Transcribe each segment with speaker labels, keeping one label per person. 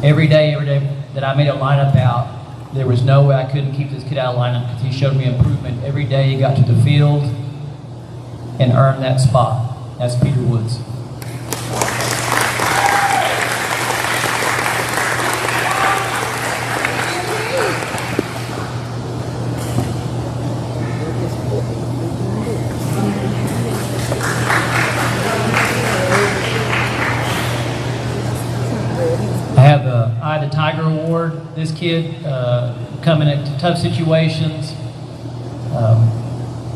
Speaker 1: every day that I made a lineup out, there was no way I couldn't keep this kid out of lineup because he showed me improvement. Every day he got to the field and earned that spot. That's Peter Woods. The Tiger Award. This kid coming into tough situations,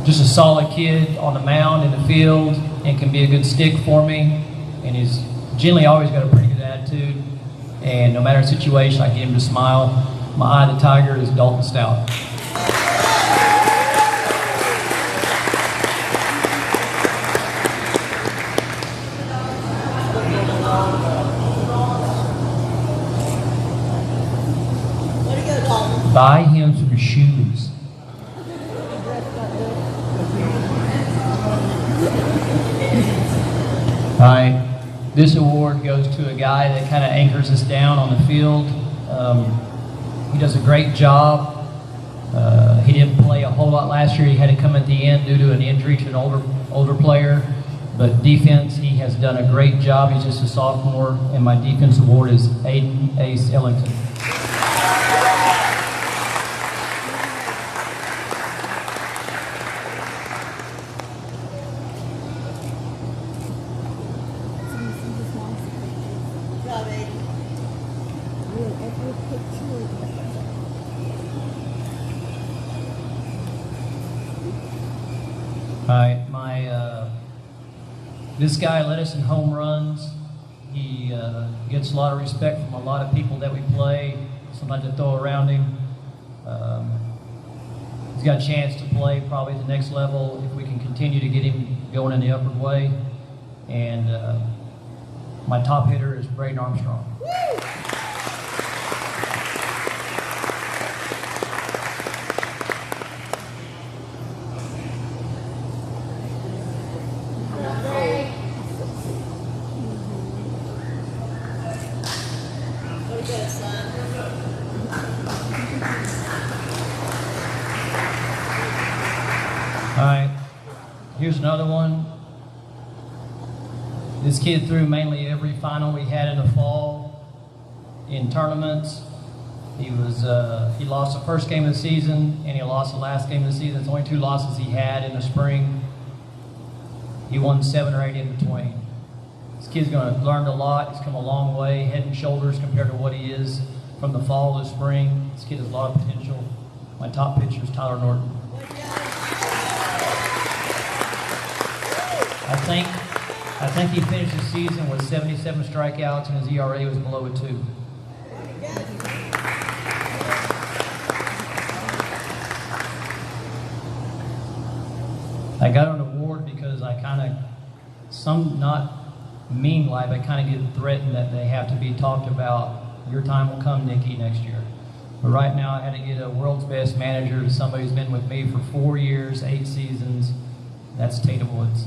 Speaker 1: just a solid kid on the mound in the field, and can be a good stick for me. And he's generally always got a pretty good attitude. And no matter the situation, I get him to smile. My eye of the Tiger is Dalton Stout. Buy him some shoes. All right, this award goes to a guy that kind of anchors us down on the field. He does a great job. He didn't play a whole lot last year. He had to come at the end due to an injury to an older player. But defense, he has done a great job. He's just a sophomore, and my defense award is Aiden Ellington. This guy led us in home runs. He gets a lot of respect from a lot of people that we play. Sometimes they throw around him. He's got a chance to play probably at the next level if we can continue to get him going in the upward way. And my top hitter is Braydon Armstrong. Here's another one. This kid threw mainly every final we had in the fall in tournaments. He lost the first game of the season and he lost the last game of the season. It's only 2 losses he had in the spring. He won 7 or 8 in between. This kid's learned a lot. He's come a long way, head and shoulders compared to what he is from the fall to spring. This kid has a lot of potential. My top pitcher is Norton. I think he finished the season with 77 strikeouts and his ERA was below a 2. I got an award because I not mean life, I kind of get threatened that they have to be talked about. Your time will come, Nikki, next year. But right now I had to get a world's best manager to somebody who's been with me for 4 years, 8 seasons. That's Taytim Woods.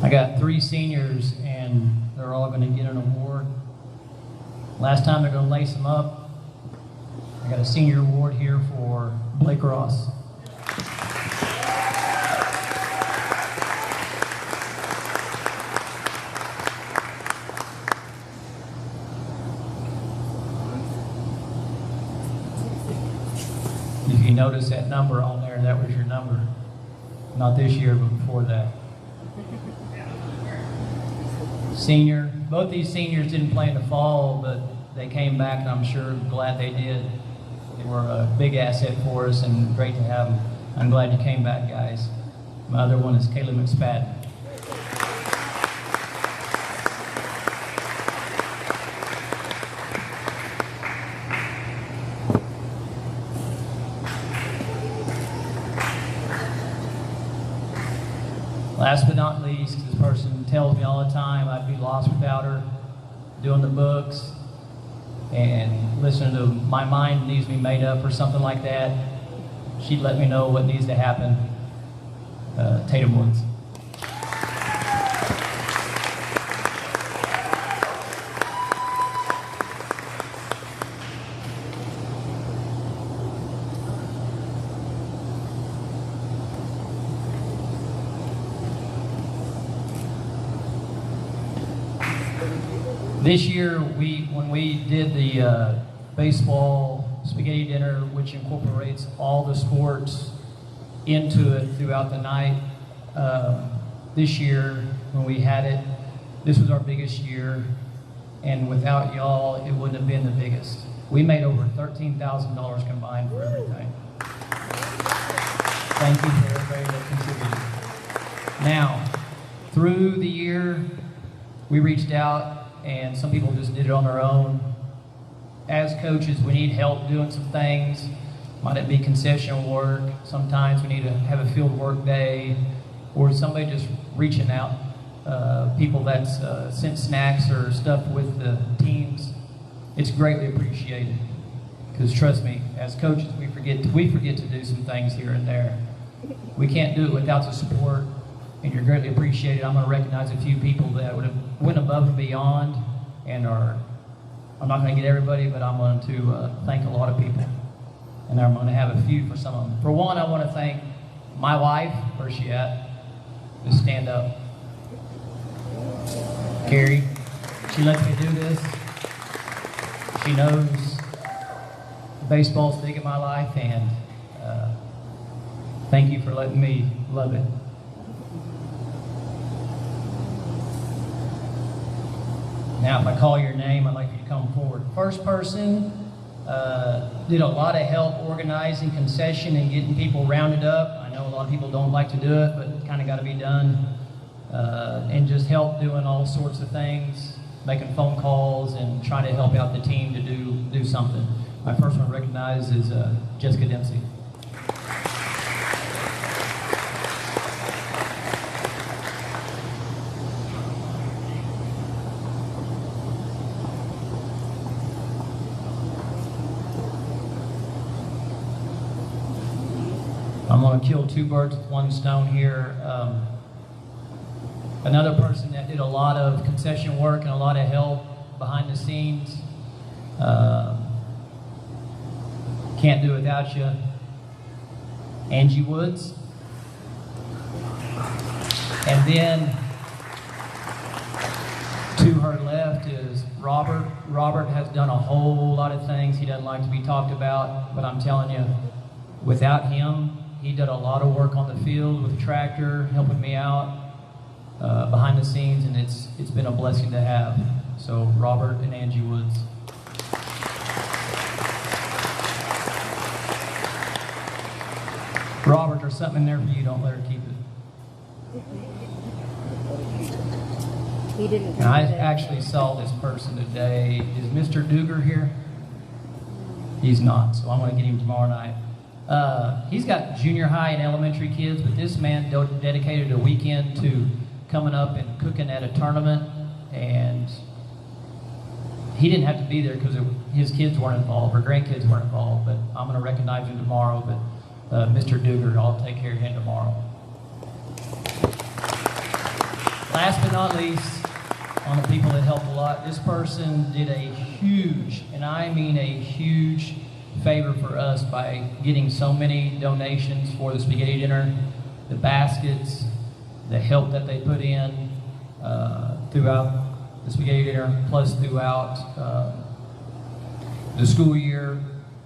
Speaker 1: I got 3 seniors and they're all going to get an award. Last time they're going to lace them up. I got a senior award here for Blake Ross. If you notice that number on there, that was your number. Not this year, but before that. Senior, both these seniors didn't play in the fall, but they came back, and I'm sure glad they did. They were a big asset for us, and great to have them. I'm glad you came back, guys. My other one is Kailee McSpadden. Last but not least, this person tells me all the time I'd be lost without her, doing the books and listening to my mind needs to be made up or something like that. She'd let me know what needs to happen. Taytim Woods. This year, when we did the baseball spaghetti dinner, which incorporates all the sports into it throughout the night, this year when we had it, this was our biggest year, and without y'all, it wouldn't have been the biggest. We made over $13,000 combined for everything. Thank you for everybody that contributed. Now, through the year, we reached out, and some people just did it on their own. As coaches, we need help doing some things. Might it be concession work? Sometimes we need to have a field work day, or somebody just reaching out. People that's sent snacks or stuff with the teams. It's greatly appreciated. Because trust me, as coaches, we forget to do some things here and there. We can't do it without the support, and you're greatly appreciated. I'm going to recognize a few people that would have went above and beyond, and I'm not going to get everybody, but I'm going to thank a lot of people. And I'm going to have a few for some of them. For one, I want to thank my wife. Where's she at? Just stand up. Carrie. She lets me do this. She knows baseball's big in my life, and thank you for letting me love it. Now, if I call your name, I'd like you to come forward. First person did a lot of help organizing concession and getting people rounded up. I know a lot of people don't like to do it, but it kind of got to be done. And just help doing all sorts of things, making phone calls and trying to help out the team to do something. My first one recognized is Jessica Dempsey. I'm going to kill two birds with one stone here. Another person that did a lot of concession work and a lot of help behind the scenes. Can't do without you. Angie Woods. And then to her left is Robert. Robert has done a whole lot of things he doesn't like to be talked about, but I'm telling you, without him, he did a lot of work on the field with the tractor, helping me out behind the scenes, and it's been a blessing to have. So Robert and Angie Woods. Robert, there's something in there for you. Don't let her keep it.
Speaker 2: He didn't.
Speaker 1: And I actually saw this person today. Is Mr. Duger here? He's not, so I'm going to get him tomorrow night. He's got junior high and elementary kids, but this man dedicated a weekend to coming up and cooking at a tournament, and he didn't have to be there because his kids weren't involved, or grandkids weren't involved, but I'm going to recognize him tomorrow. But Mr. Duger, I'll take care of him tomorrow. Last but not least, on the people that helped a lot, this person did a huge, and I mean a huge, favor for us by getting so many donations for the spaghetti dinner, the baskets, the help that they put in throughout the spaghetti dinner, plus throughout the school year,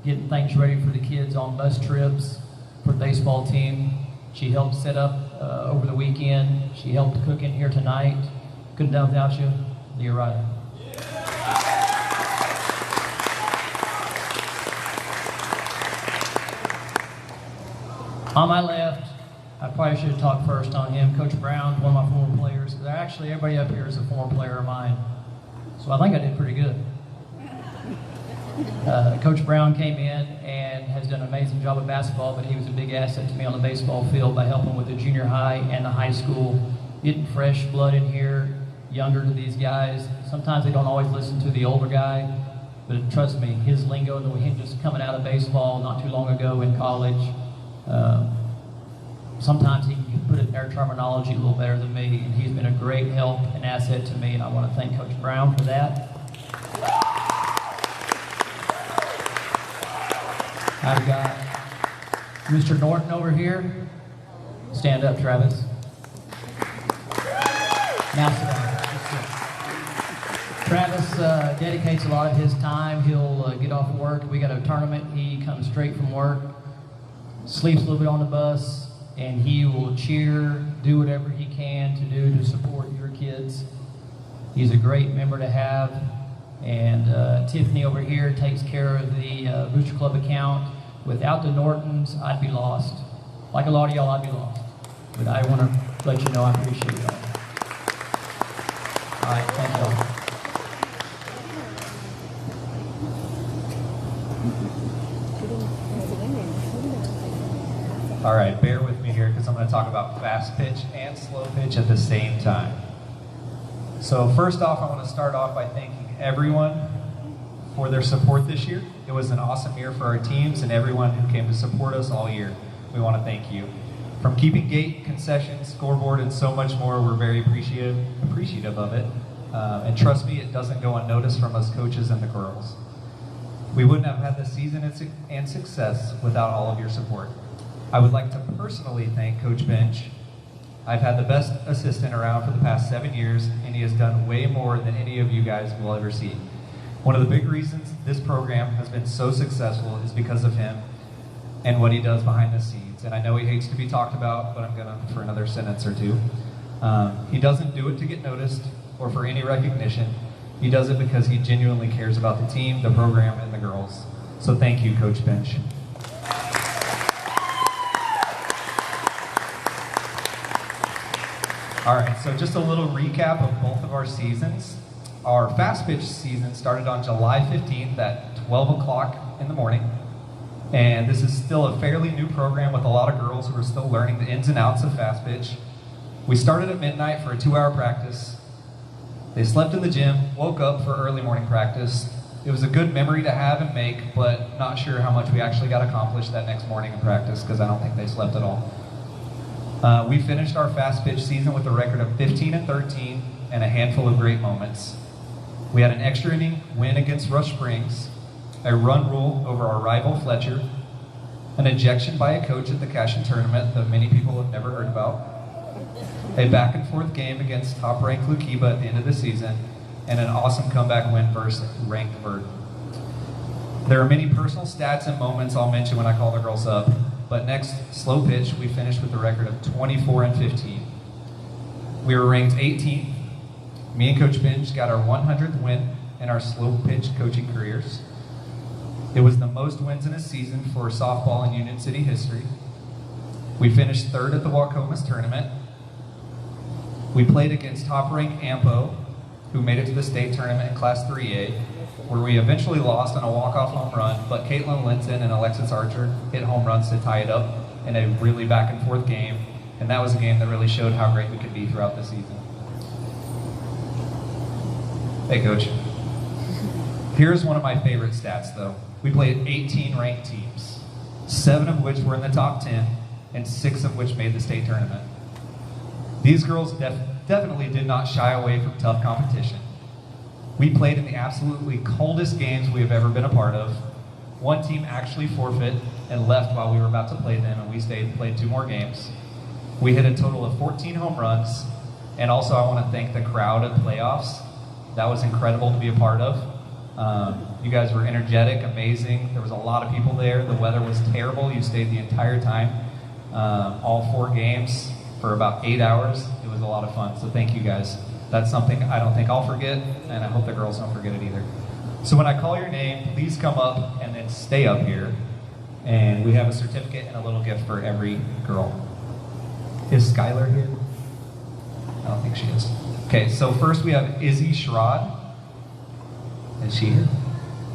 Speaker 1: getting things ready for the kids on bus trips for the baseball team. She helped set up over the weekend. She helped cook in here tonight. Couldn't do without you. Leah Ryder. On my left, I probably should have talked first on him. Coach Brown, one of my former players. Actually, everybody up here is a former player of mine. So I think I did pretty good. Coach Brown came in, and and has done an amazing job of basketball, but he was a big asset to me on the baseball field by helping with the junior high and the high school, getting fresh blood in here, younger to these guys. Sometimes they don't always listen to the older guy, but trust me, his lingo, and him just coming out of baseball not too long ago in college, sometimes he can put it in their terminology a little better than me, and he's been a great help and asset to me, and I want to thank Coach Brown for that. I've got Mr. Norton over here. Stand up, Travis. Now sit down. Travis dedicates a lot of his time. He'll get off work. We got a tournament. He comes straight from work, sleeps a little bit on the bus, and he will cheer, do whatever he can to do to support your kids. He's a great member to have. And Tiffany over here takes care of the Booster Club account. Without the Nortons, I'd be lost. Like a lot of y'all, I'd be lost. But I want to let you know I appreciate y'all. All right, thank y'all.
Speaker 2: All right, bear with me here because I'm going to talk about fast pitch and slow pitch at the same time. So first off, I want to start off by thanking everyone for their support this year. It was an awesome year for our teams and everyone who came to support us all year. We want to thank you. From keeping gate, concessions, scoreboard, and so much more, we're very appreciative of it. And trust me, it doesn't go unnoticed from us coaches and the girls. We wouldn't have had this season and success without all of your support. I would like to personally thank Coach Benge. I've had the best assistant around for the past 7 years, and he has done way more than any of you guys will ever see. One of the big reasons this program has been so successful is because of him and what he does behind the scenes. And I know he hates to be talked about, but I'm gonna for another sentence or two. He doesn't do it to get noticed or for any recognition. He does it because he genuinely cares about the team, the program, and the girls. So thank you, Coach Benge. All right, so just a little recap of both of our seasons. Our fast pitch season started on July 15th at 12 o'clock in the morning. And this is still a fairly new program with a lot of girls who are still learning the ins and outs of fast pitch. We started at midnight for a 2-hour practice. They slept in the gym, woke up for early morning practice. It was a good memory to have and make, but not sure how much we actually got accomplished that next morning in practice because I don't think they slept at all. We finished our fast pitch season with a record of 15-13 and a handful of great moments. We had an extra inning win against Rush Springs, a run rule over our rival Fletcher, an ejection by a coach at the Cashin tournament that many people have never heard about, a back and forth game against top-ranked Lukiba at the end of the season, and an awesome comeback win versus ranked Verdon. There are many personal stats and moments I'll mention when I call the girls up, but next, slow pitch, we finished with a record of 24-15. We were ranked 18th. Me and Coach Benge got our 100th win in our slow pitch coaching careers. It was the most wins in a season for softball in Union City history. We finished 3rd at the Wacomas tournament. We played against top-ranked Ampo, who made it to the state tournament in Class 3A, where we eventually lost on a walk-off home run, but Caitlin Linton and Alexis Archer hit home runs to tie it up in a really back-and-forth game, and that was a game that really showed how great we could be throughout the season. Hey, Coach. Here's one of my favorite stats, though. We played 18 ranked teams, 7 of which were in the top 10, and 6 of which made the state tournament. These girls definitely did not shy away from tough competition. We played in the absolutely coldest games we have ever been a part of. One team actually forfeit and left while we were about to play them, and we stayed and played 2 more games. We hit a total of 14 home runs, and also I want to thank the crowd at playoffs. That was incredible to be a part of. You guys were energetic, amazing. There was a lot of people there. The weather was terrible. You stayed the entire time, all 4 games for about 8 hours. It was a lot of fun, so thank you guys. That's something I don't think I'll forget, and I hope the girls don't forget it either. So when I call your name, please come up and then stay up here. And we have a certificate and a little gift for every girl. Is Skylar here? I don't think she is. Okay, so first we have Izzy Schrod. Is she here?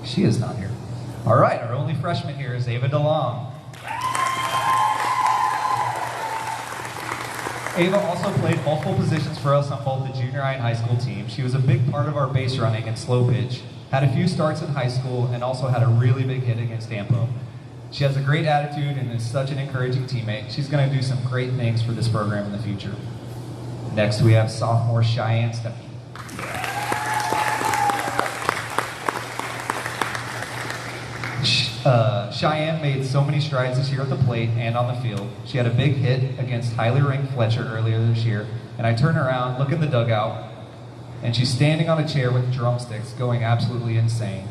Speaker 2: She is not here. All right, our only freshman here is Ava DeLong. Ava also played multiple positions for us on both the junior high and high school teams. She was a big part of our base running and slow pitch, had a few starts in high school, and also had a really big hit against Ampo. She has a great attitude and is such an encouraging teammate. She's going to do some great things for this program in the future. Next, we have sophomore Cheyenne Stephanie. Cheyenne made so many strides this year at the plate and on the field. She had a big hit against highly ranked Fletcher earlier this year, and I turn around, look in the dugout, and she's standing on a chair with drumsticks going absolutely insane.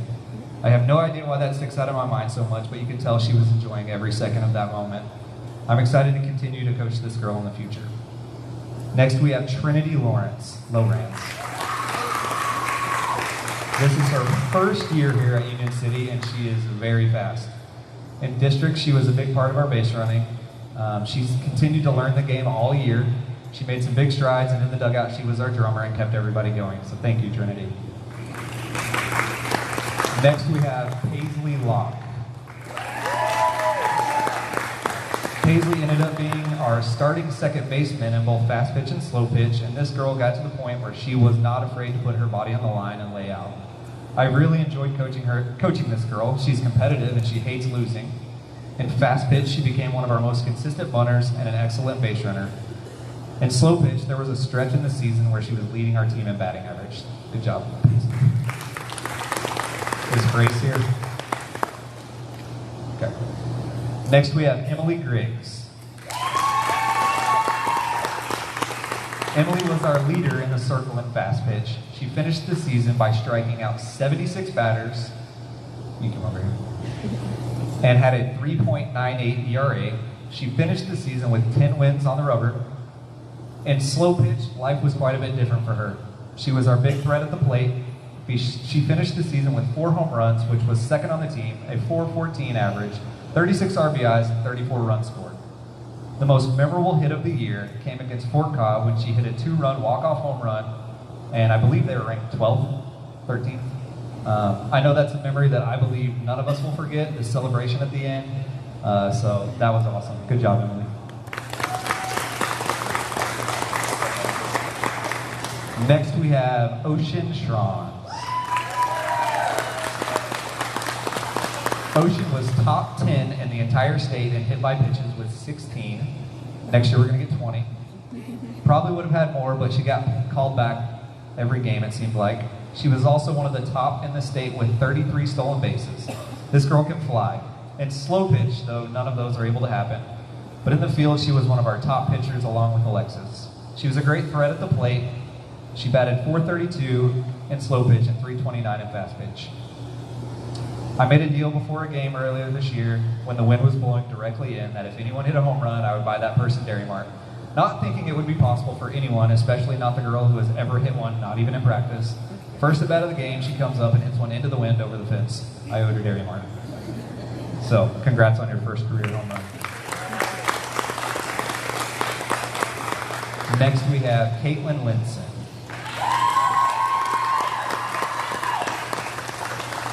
Speaker 2: I have no idea why that sticks out of my mind so much, but you can tell she was enjoying every second of that moment. I'm excited to continue to coach this girl in the future. Next, we have Trinity Lawrence. This is her first year here at Union City, and she is very fast. In district, she was a big part of our base running. She's continued to learn the game all year. She made some big strides, and in the dugout, she was our drummer and kept everybody going. So thank you, Trinity. Next, we have Paisley Locke. Paisley ended up being our starting second baseman in both fast pitch and slow pitch, and this girl got to the point where she was not afraid to put her body on the line and lay out. I really enjoyed coaching this girl. She's competitive and she hates losing. In fast pitch, she became one of our most consistent bunters and an excellent base runner. In slow pitch, there was a stretch in the season where she was leading our team in batting average. Good job, Paisley. Is Grace here? Okay. Next, we have Emily Griggs. Emily was our leader in the circle in fast pitch. She finished the season by striking out 76 batters, you come over here, and had a 3.98 ERA. She finished the season with 10 wins on the rubber. In slow pitch, life was quite a bit different for her. She was our big threat at the plate. She finished the season with 4 home runs, which was second on the team, a .414 average, 36 RBIs, and 34 runs scored. The most memorable hit of the year came against Fort Cobb when she hit a 2-run walk-off home run, and I believe they were ranked 12th, 13th. I know that's a memory that I believe none of us will forget, the celebration at the end. So that was awesome. Good job, Emily. Next we have Ocean Schranz. Ocean was top 10 in the entire state in hit by pitches with 16. Next year we're going to get 20. Probably would have had more, but she got called back every game, it seemed like. She was also one of the top in the state with 33 stolen bases. This girl can fly. In slow pitch, though, none of those are able to happen. But in the field, she was one of our top pitchers along with Alexis. She was a great threat at the plate. She batted .432 in slow pitch and .329 in fast pitch. I made a deal before a game earlier this year when the wind was blowing directly in that if anyone hit a home run, I would buy that person Dairy Mart. Not thinking it would be possible for anyone, especially not the girl who has ever hit one, not even in practice. First at bat of the game, she comes up and hits one into the wind over the fence. I owed her Dairy Mart. So, congrats on your first career home run. Next we have Caitlin Linson.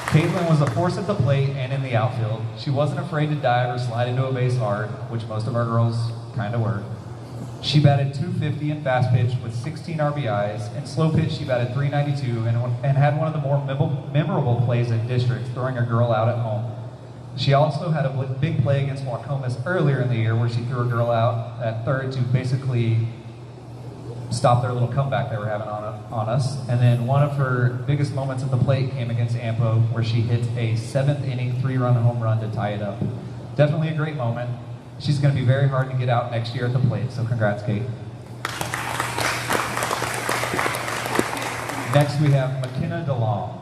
Speaker 2: Caitlin was a force at the plate and in the outfield. She wasn't afraid to dive or slide into a base hard, which most of our girls kind of were. She batted .250 in fast pitch with 16 RBIs. In slow pitch, she batted .392 and had one of the more memorable plays in district, throwing a girl out at home. She also had a big play against Waukomis earlier in the year where she threw a girl out at third to basically stop their little comeback they were having on us. And then one of her biggest moments at the plate came against Ampo where she hit a 7th inning 3-run home run to tie it up. Definitely a great moment. She's going to be very hard to get out next year at the plate, so congrats, Kate. Next we have McKenna DeLong.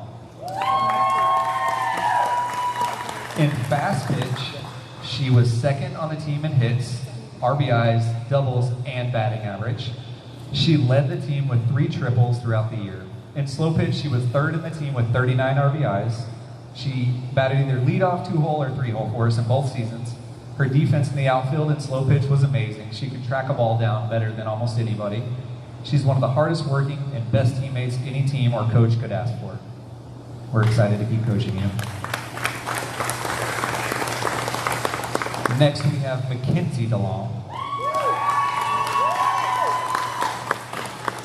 Speaker 2: In fast pitch, she was second on the team in hits, RBIs, doubles, and batting average. She led the team with 3 triples throughout the year. In slow pitch, she was third in the team with 39 RBIs. She batted either leadoff, 2-hole, or 3-hole for us in both seasons. Her defense in the outfield and slow pitch was amazing. She could track a ball down better than almost anybody. She's one of the hardest working and best teammates any team or coach could ask for. We're excited to keep coaching you. Next we have Mackenzie DeLong.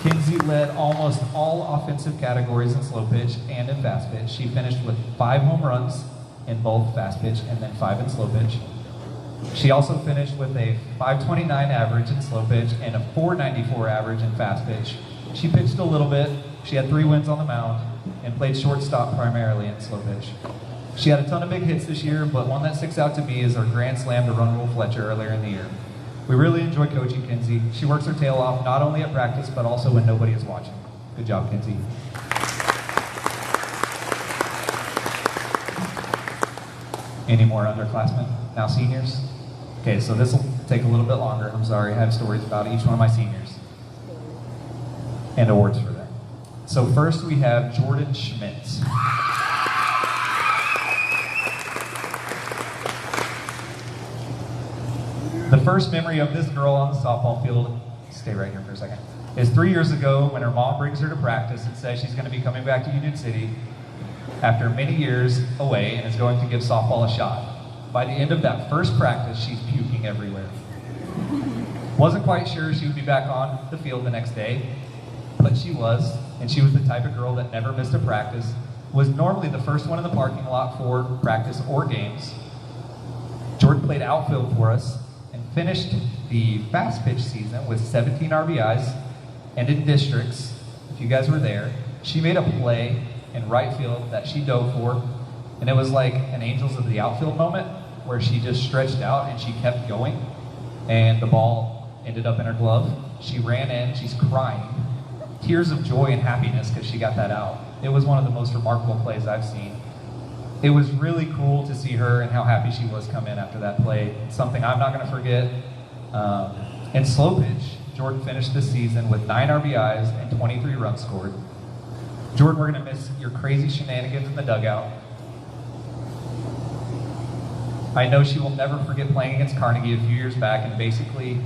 Speaker 2: Kinsey led almost all offensive categories in slow pitch and in fast pitch. She finished with 5 home runs in both fast pitch and then 5 in slow pitch. She also finished with a 529 average in slow pitch and a 494 average in fast pitch. She pitched a little bit. She had 3 wins on the mound and played shortstop primarily in slow pitch. She had a ton of big hits this year, but one that sticks out to me is her grand slam to Run Rule Fletcher earlier in the year. We really enjoy coaching Kinsey. She works her tail off not only at practice, but also when nobody is watching. Good job, Kinsey. Any more underclassmen? Now seniors? Okay, so this will take a little bit longer. I'm sorry, I have stories about each one of my seniors. And awards for them. So first we have Jordan Schmidt. The first memory of this girl on the softball field, stay right here for a second, is 3 years ago when her mom brings her to practice and says she's going to be coming back to Union City after many years away and is going to give softball a shot. By the end of that first practice, she's puking everywhere. Wasn't quite sure she would be back on the field the next day, but she was, and she was the type of girl that never missed a practice, was normally the first one in the parking lot for practice or games. Jordan played outfield for us and finished the fast pitch season with 17 RBIs, and in districts, if you guys were there, she made a play in right field that she dove for, and it was like an Angels of the Outfield moment where she just stretched out and she kept going, and the ball ended up in her glove. She ran in, she's crying, tears of joy and happiness because she got that out. It was one of the most remarkable plays I've seen. It was really cool to see her and how happy she was come in after that play. It's something I'm not going to forget. In slow pitch, Jordan finished the season with 9 RBIs and 23 runs scored. Jordan, we're going to miss your crazy shenanigans in the dugout. I know she will never forget playing against Carnegie a few years back and basically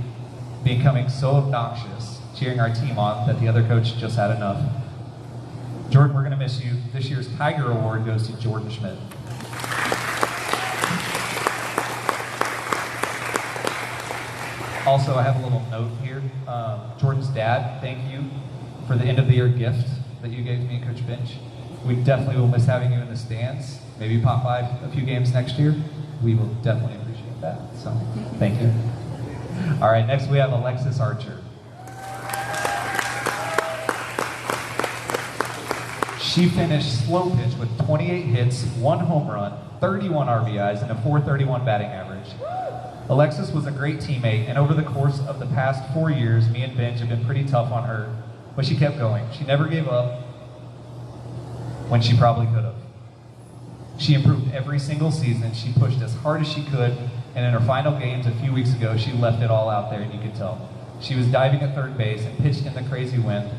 Speaker 2: becoming so obnoxious, cheering our team on, that the other coach just had enough. Jordan, we're going to miss you. This year's Tiger Award goes to Jordan Schmidt. Also, I have a little note here. Jordan's dad, thank you for the end of the year gift that you gave me and Coach Benge. We definitely will miss having you in the stands. Maybe pop by a few games next year. We will definitely appreciate that. So, thank you. All right, next we have Alexis Archer. She finished slow pitch with 28 hits, 1 home run, 31 RBIs, and a .431 batting average. Alexis was a great teammate, and over the course of the past 4 years, me and Benge have been pretty tough on her, but she kept going. She never gave up when she probably could have. She improved every single season. She pushed as hard as she could, and in her final games a few weeks ago, she left it all out there, and you could tell. She was diving at third base and pitched in the crazy wind.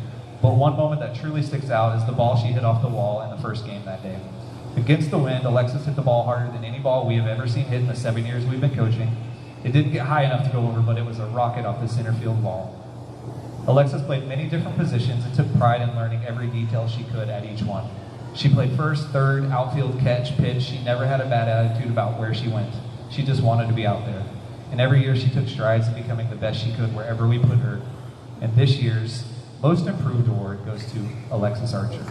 Speaker 2: But one moment that truly sticks out is the ball she hit off the wall in the first game that day. Against the wind, Alexis hit the ball harder than any ball we have ever seen hit in the 7 years we've been coaching. It didn't get high enough to go over, but it was a rocket off the center field wall. Alexis played many different positions and took pride in learning every detail she could at each one. She played first, third, outfield, catch, pitch. She never had a bad attitude about where she went. She just wanted to be out there. And every year she took strides in becoming the best she could wherever we put her. And this year's Most Improved Award goes to Alexis Archer.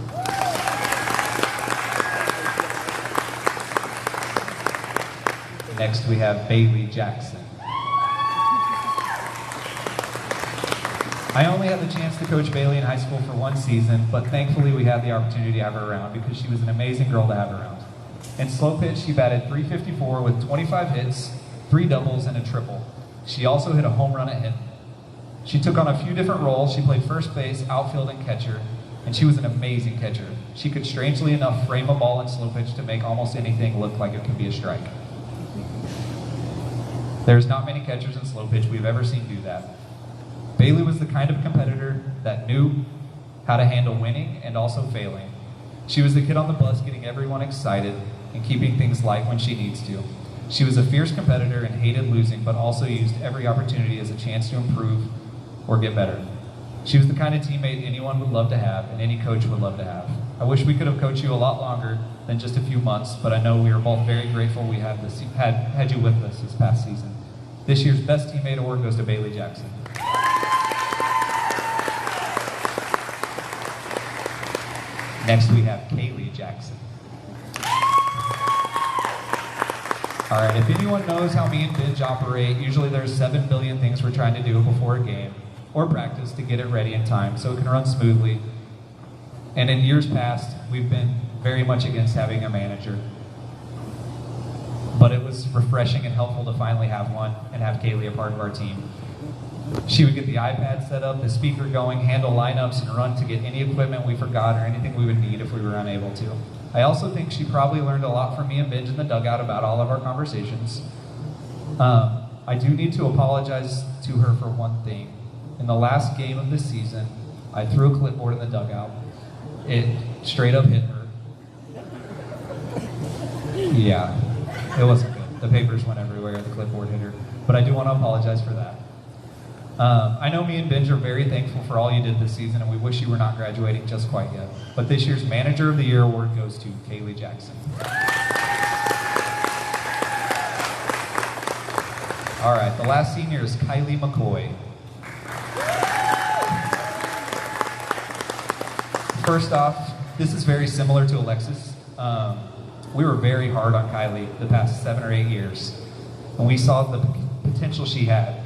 Speaker 2: Next we have Bailee Jackson. I only had the chance to coach Bailee in high school for 1 season, but thankfully we had the opportunity to have her around because she was an amazing girl to have around. In slow pitch, she batted .354 with 25 hits, 3 doubles, and a triple. She also hit a home run at Hinton. She took on a few different roles. She played first base, outfield, and catcher, and she was an amazing catcher. She could, strangely enough, frame a ball in slow pitch to make almost anything look like it could be a strike. There's not many catchers in slow pitch we've ever seen do that. Bailee was the kind of competitor that knew how to handle winning and also failing. She was the kid on the bus getting everyone excited and keeping things light when she needs to. She was a fierce competitor and hated losing, but also used every opportunity as a chance to improve or get better. She was the kind of teammate anyone would love to have and any coach would love to have. I wish we could have coached you a lot longer than just a few months, but I know we are both very grateful we had you with us this past season. This year's Best Teammate Award goes to Bailee Jackson. Next we have Kailee Jackson. All right, if anyone knows how me and Benge operate, usually there's 7 billion things we're trying to do before a game or practice to get it ready in time so it can run smoothly. And in years past, we've been very much against having a manager. But it was refreshing and helpful to finally have one and have Kailee a part of our team. She would get the iPad set up, the speaker going, handle lineups, and run to get any equipment we forgot or anything we would need if we were unable to. I also think she probably learned a lot from me and Benge in the dugout about all of our conversations. I do need to apologize to her for one thing. In the last game of the season, I threw a clipboard in the dugout. It straight up hit her. Yeah, it wasn't good. The papers went everywhere, the clipboard hit her. But I do want to apologize for that. I know me and Benge are very thankful for all you did this season, and we wish you were not graduating just quite yet. But this year's Manager of the Year award goes to Kailee Jackson. All right, the last senior is Kylie McCoy. First off, this is very similar to Alexis. We were very hard on Kylie the past 7 or 8 years, and we saw the potential she had.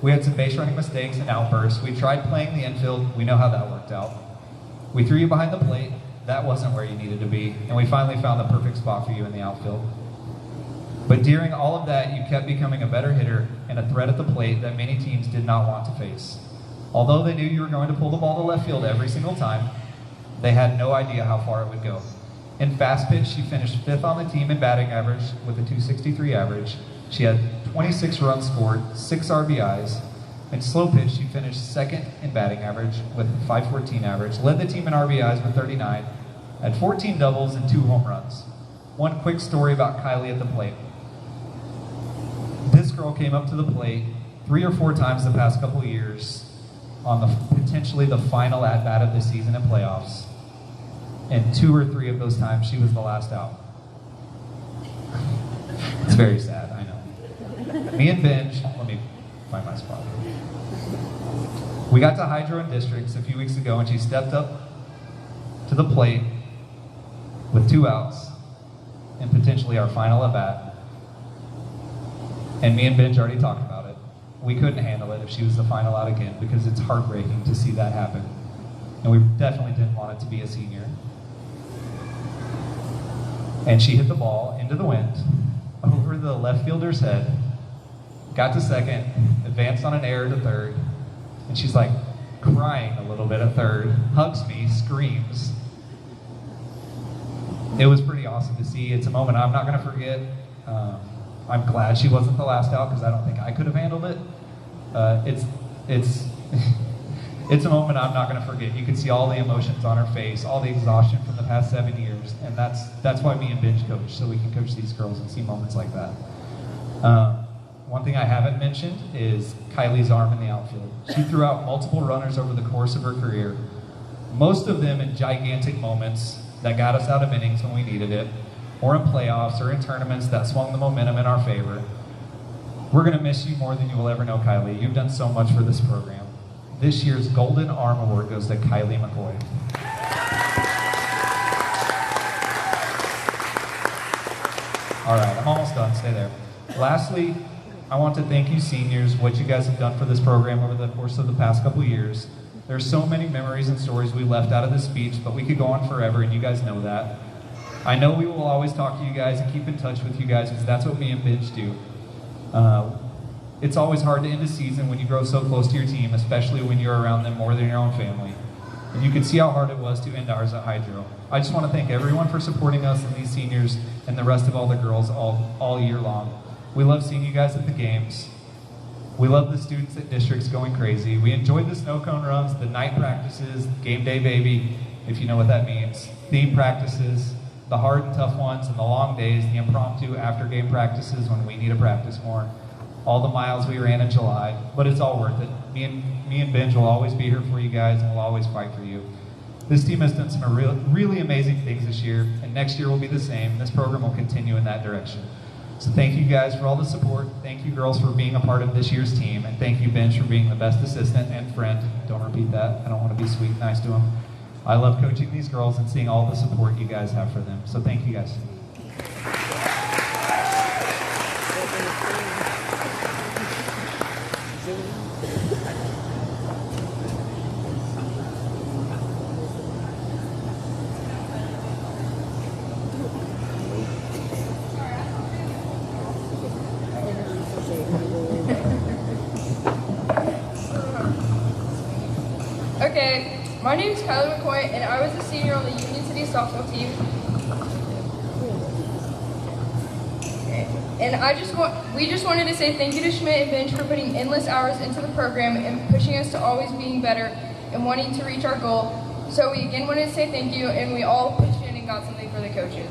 Speaker 2: We had some base running mistakes and outbursts. We tried playing the infield. We know how that worked out. We threw you behind the plate. That wasn't where you needed to be, and we finally found the perfect spot for you in the outfield. But during all of that, you kept becoming a better hitter and a threat at the plate that many teams did not want to face. Although they knew you were going to pull the ball to left field every single time, they had no idea how far it would go. In Fastpitch, she finished 5th on the team in batting average with a .263 average. She had 26 runs scored, 6 RBIs. In Slowpitch, she finished 2nd in batting average with a .514 average, led the team in RBIs with 39, had 14 doubles and 2 home runs. One quick story about Kylie at the plate. This girl came up to the plate 3 or 4 times the past couple of years on potentially the final at-bat of the season in playoffs. And 2 or 3 of those times, she was the last out. It's very sad, I know. Me and Benge, let me find my spot. We got to Hydro in districts a few weeks ago, and she stepped up to the plate with 2 outs and potentially our final at-bat. And me and Benge already talked about it. We couldn't handle it if she was the final out again because it's heartbreaking to see that happen. And we definitely didn't want it to be a senior. And she hit the ball into the wind, over the left fielder's head, got to 2nd, advanced on an error to 3rd, and she's like crying a little bit at 3rd, hugs me, screams. It was pretty awesome to see. It's a moment I'm not going to forget. I'm glad she wasn't the last out because I don't think I could have handled it. It's a moment I'm not going to forget. You can see all the emotions on her face, all the exhaustion from the past 7 years, and that's why me and Benge coach, so we can coach these girls and see moments like that. One thing I haven't mentioned is Kylie's arm in the outfield. She threw out multiple runners over the course of her career, most of them in gigantic moments that got us out of innings when we needed it, or in playoffs or in tournaments that swung the momentum in our favor. We're going to miss you more than you will ever know, Kylie. You've done so much for this program. This year's Golden Arm Award goes to Kylie McCoy. All right, I'm almost done. Stay there. Lastly, I want to thank you seniors, what you guys have done for this program over the course of the past couple years. There's so many memories and stories we left out of this speech, but we could go on forever, and you guys know that. I know we will always talk to you guys and keep in touch with you guys because that's what me and Benge do. It's always hard to end a season when you grow so close to your team, especially when you're around them more than your own family. And you can see how hard it was to end ours at Hydro. I just want to thank everyone for supporting us and these seniors and the rest of all the girls all year long. We love seeing you guys at the games. We love the students at districts going crazy. We enjoyed the snow cone runs, the night practices, game day baby, if you know what that means, theme practices, the hard and tough ones, and the long days, the impromptu after game practices when we need to practice more. all the miles we ran in July, but it's all worth it. Me and Benge will always be here for you guys, and we'll always fight for you. This team has done some really amazing things this year, and next year will be the same. This program will continue in that direction. So thank you guys for all the support. Thank you girls for being a part of this year's team, and thank you Benge for being the best assistant and friend. Don't repeat that. I don't want to be sweet and nice to them. I love coaching these girls and seeing all the support you guys have for them. So thank you guys.
Speaker 3: Okay, my name is Kylie McCoy, and I was a senior on the Union City softball team. Okay. And we just wanted to say thank you to Schmidt and Benge for putting endless hours into the program and pushing us to always being better and wanting to reach our goal. So we again wanted to say thank you, and we all pitched in and got something for the coaches.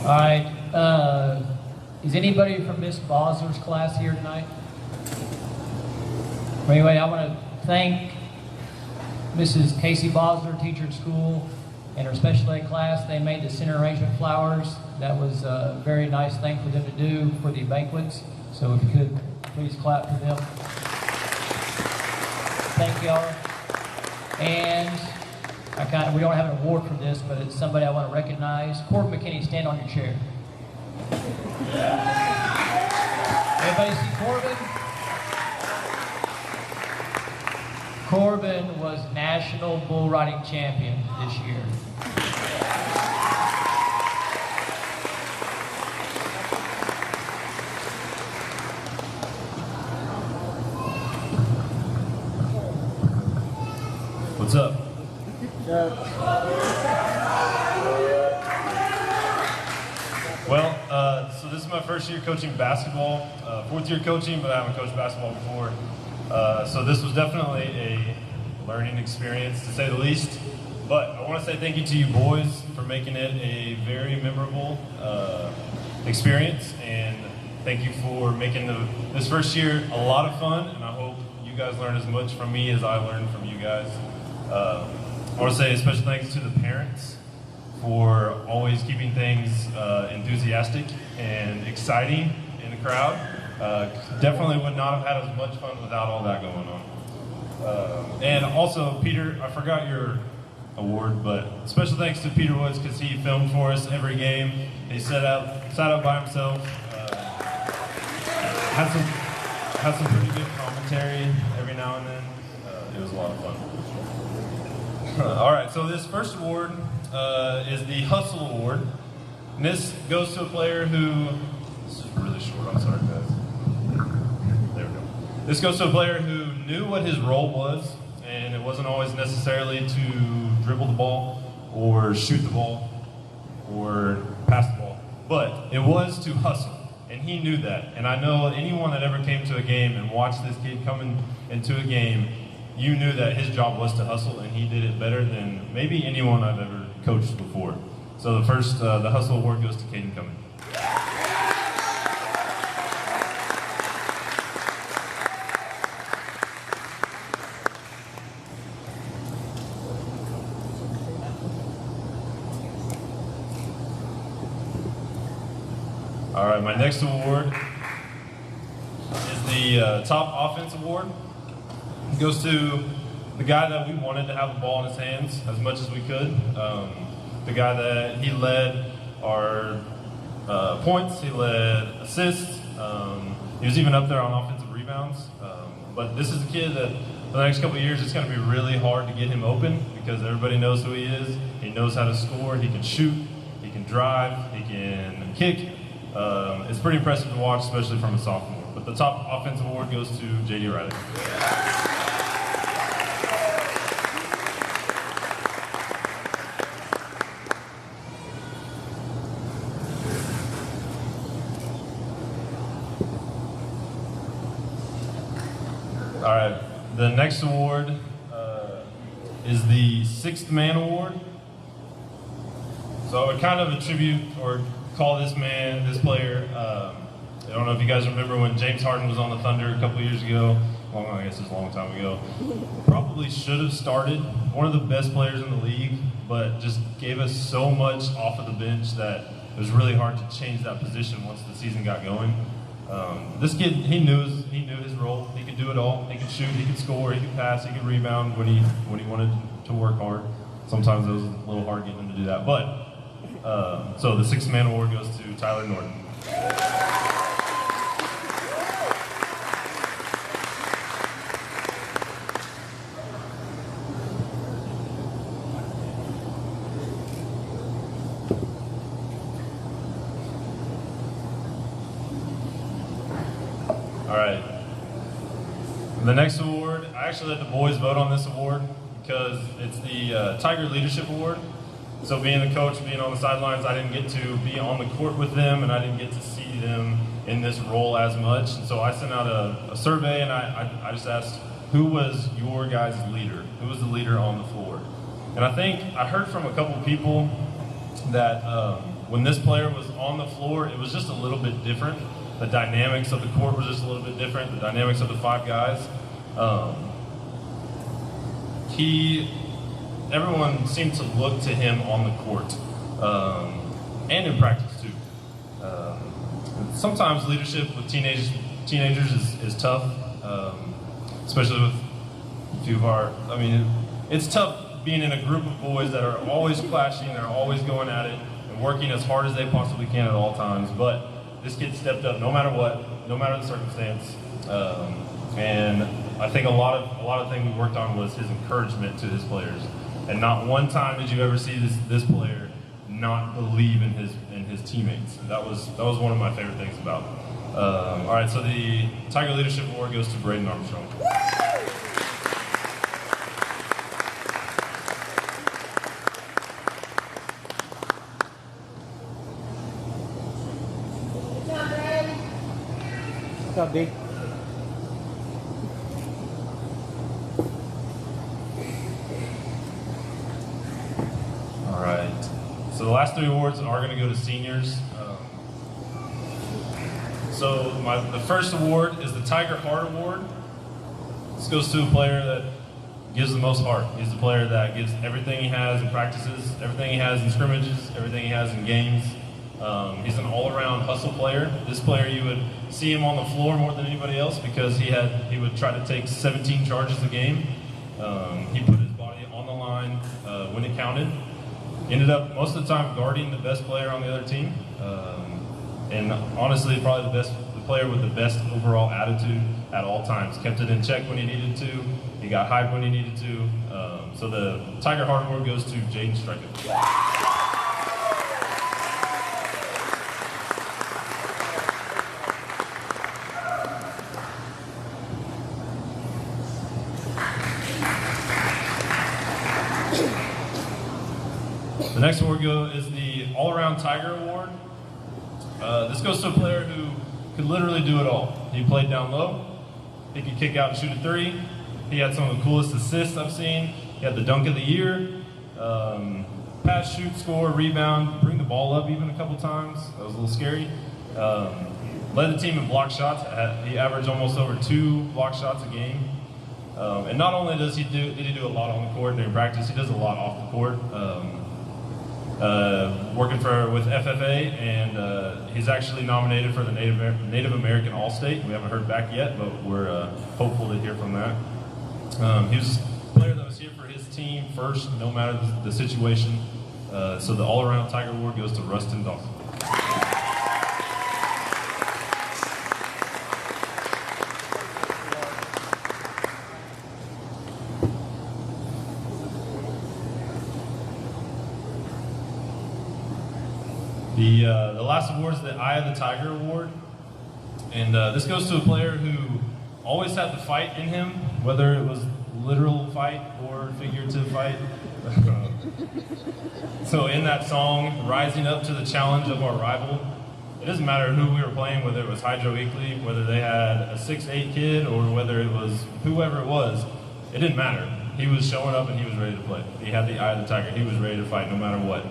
Speaker 1: All right. Is anybody from Miss Bosler's class here tonight? Anyway, I want to thank Mrs. Casey Bosler, teacher at school, and her special ed class. They made the center arrangement flowers. That was a very nice thing for them to do for the banquets. So if you could, please clap for them. Thank y'all. And we don't have an award for this, but it's somebody I want to recognize. Korbin McKinney, stand on your chair. Everybody see Korbin? Korbin was national bull riding champion this year.
Speaker 4: What's up? Well, so this is my first year coaching basketball, fourth year coaching, but I haven't coached basketball before. So this was definitely a learning experience, to say the least. But I want to say thank you to you boys for making it a very memorable experience, and thank you for making this first year a lot of fun, and I hope you guys learn as much from me as I learned from you guys. I want to say a special thanks to the parents for always keeping things enthusiastic and exciting in the crowd. Definitely would not have had as much fun without all that going on. And also, Peter, I forgot your award, but special thanks to Peter Woods because he filmed for us every game. He sat out by himself, had some pretty good commentary every now and then. It was a lot of fun. All right, so this first award is the Hustle Award. And this goes to a player who, this is really short, I'm sorry guys. There we go. This goes to a player who knew what his role was, and it wasn't always necessarily to dribble the ball or shoot the ball or pass the ball, but it was to hustle, and he knew that. And I know anyone that ever came to a game and watched this kid coming into a game, you knew that his job was to hustle, and he did it better than maybe anyone I've ever coached before. So the first, the Hustle Award goes to Kaden Cummings. All right, my next award is the Top Offense Award. It goes to the guy that we wanted to have the ball in his hands as much as we could. The guy that he led our points, he led assists. He was even up there on offensive rebounds. But this is a kid that for the next couple of years, it's going to be really hard to get him open because everybody knows who he is. He knows how to score. He can shoot. He can drive. He can kick. It's pretty impressive to watch, especially from a sophomore. But the Top Offensive Award goes to J.D. Riley. All right, the next award is the Sixth Man Award. So I would kind of attribute or call this player, I don't know if you guys remember when James Harden was on the Thunder a couple years ago. I guess it was a long time ago. Probably should have started, one of the best players in the league, but just gave us so much off of the bench that it was really hard to change that position once the season got going. This kid, he knew his role. He could do it all. He could shoot, he could score, he could pass, he could rebound when he wanted to work hard. Sometimes it was a little hard getting him to do that. But so the Sixth Man Award goes to Tyler Norton. All right. The next award, I actually let the boys vote on this award because it's the Tiger Leadership Award. So being a coach, being on the sidelines, I didn't get to be on the court with them, and I didn't get to see them in this role as much. And so I sent out a survey, and I just asked, who was your guys' leader? Who was the leader on the floor? And I think I heard from a couple people that when this player was on the floor, it was just a little bit different. The dynamics of the court was just a little bit different. The dynamics of the five guys. Everyone seemed to look to him on the court, and in practice too. Sometimes leadership with teenagers is tough, especially with a few of our, it's tough being in a group of boys that are always clashing, they're always going at it, and working as hard as they possibly can at all times, but this kid stepped up no matter what, no matter the circumstance, and I think a lot of things we worked on was his encouragement to his players. And not one time did you ever see this player not believe in his teammates. That was one of my favorite things about him. All right, so the Tiger Leadership Award goes to Braydon Armstrong.
Speaker 5: What's up, B?
Speaker 4: All right. So the last three awards are going to go to seniors. The first award is the Tiger Heart Award. This goes to a player that gives the most heart. He's the player that gives everything he has in practices, everything he has in scrimmages, everything he has in games. He's an all-around hustle player. This player, you would see him on the floor more than anybody else because he would try to take 17 charges a game. He put his body on the line when it counted. Ended up most of the time guarding the best player on the other team. And honestly, probably the player with the best overall attitude at all times. Kept it in check when he needed to. He got hyped when he needed to. So the Tiger Heart Award goes to Jaden Straka. The next award is the All-Around Tiger Award. This goes to a player who could literally do it all. He played down low. He could kick out and shoot a three. He had some of the coolest assists I've seen. He had the dunk of the year. Pass, shoot, score, rebound, bring the ball up even a couple times. That was a little scary. Led the team in block shots. He averaged almost over 2 block shots a game. And not only did he do a lot on the court during practice, he does a lot off the court. Working with FFA, and he's actually nominated for the Native American All-State. We haven't heard back yet, but we're hopeful to hear from that. He was a player that was here for his team first, no matter the situation. So the All-Around Tiger Award goes to Rustin Dawson. The last award is the Eye of the Tiger Award, and this goes to a player who always had the fight in him, whether it was literal fight or figurative fight. So in that song, rising up to the challenge of our rival, it doesn't matter who we were playing, whether it was Hydro Weekly, whether they had a 6'8" kid, or whether it was whoever it was, it didn't matter. He was showing up and he was ready to play. He had the eye of the tiger. He was ready to fight no matter what.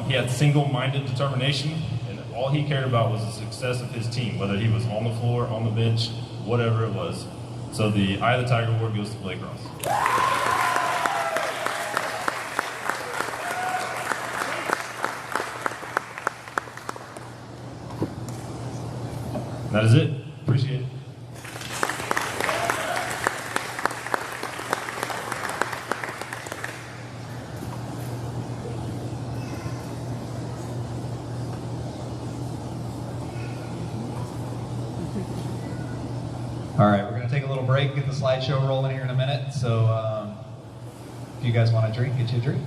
Speaker 4: He had single-minded determination, and all he cared about was the success of his team, whether he was on the floor, on the bench, whatever it was. So the Eye of the Tiger award goes to Blake Ross. That is it. Appreciate it.
Speaker 2: All right, we're going to take a little break, get the slideshow rolling here in a minute. So if you guys want a drink, get you a drink.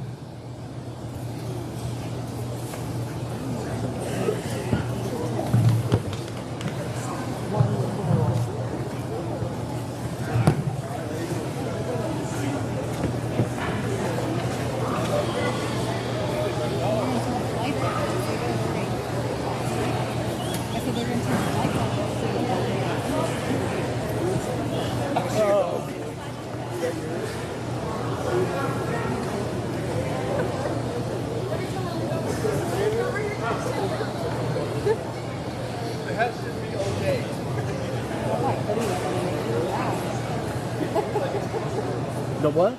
Speaker 5: The what?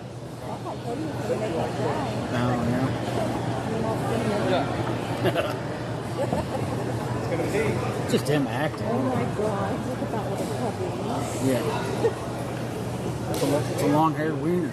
Speaker 5: Oh, yeah. Just him acting.
Speaker 6: Oh my god, look at that little puppy.
Speaker 5: Yeah. It's a long-haired wiener.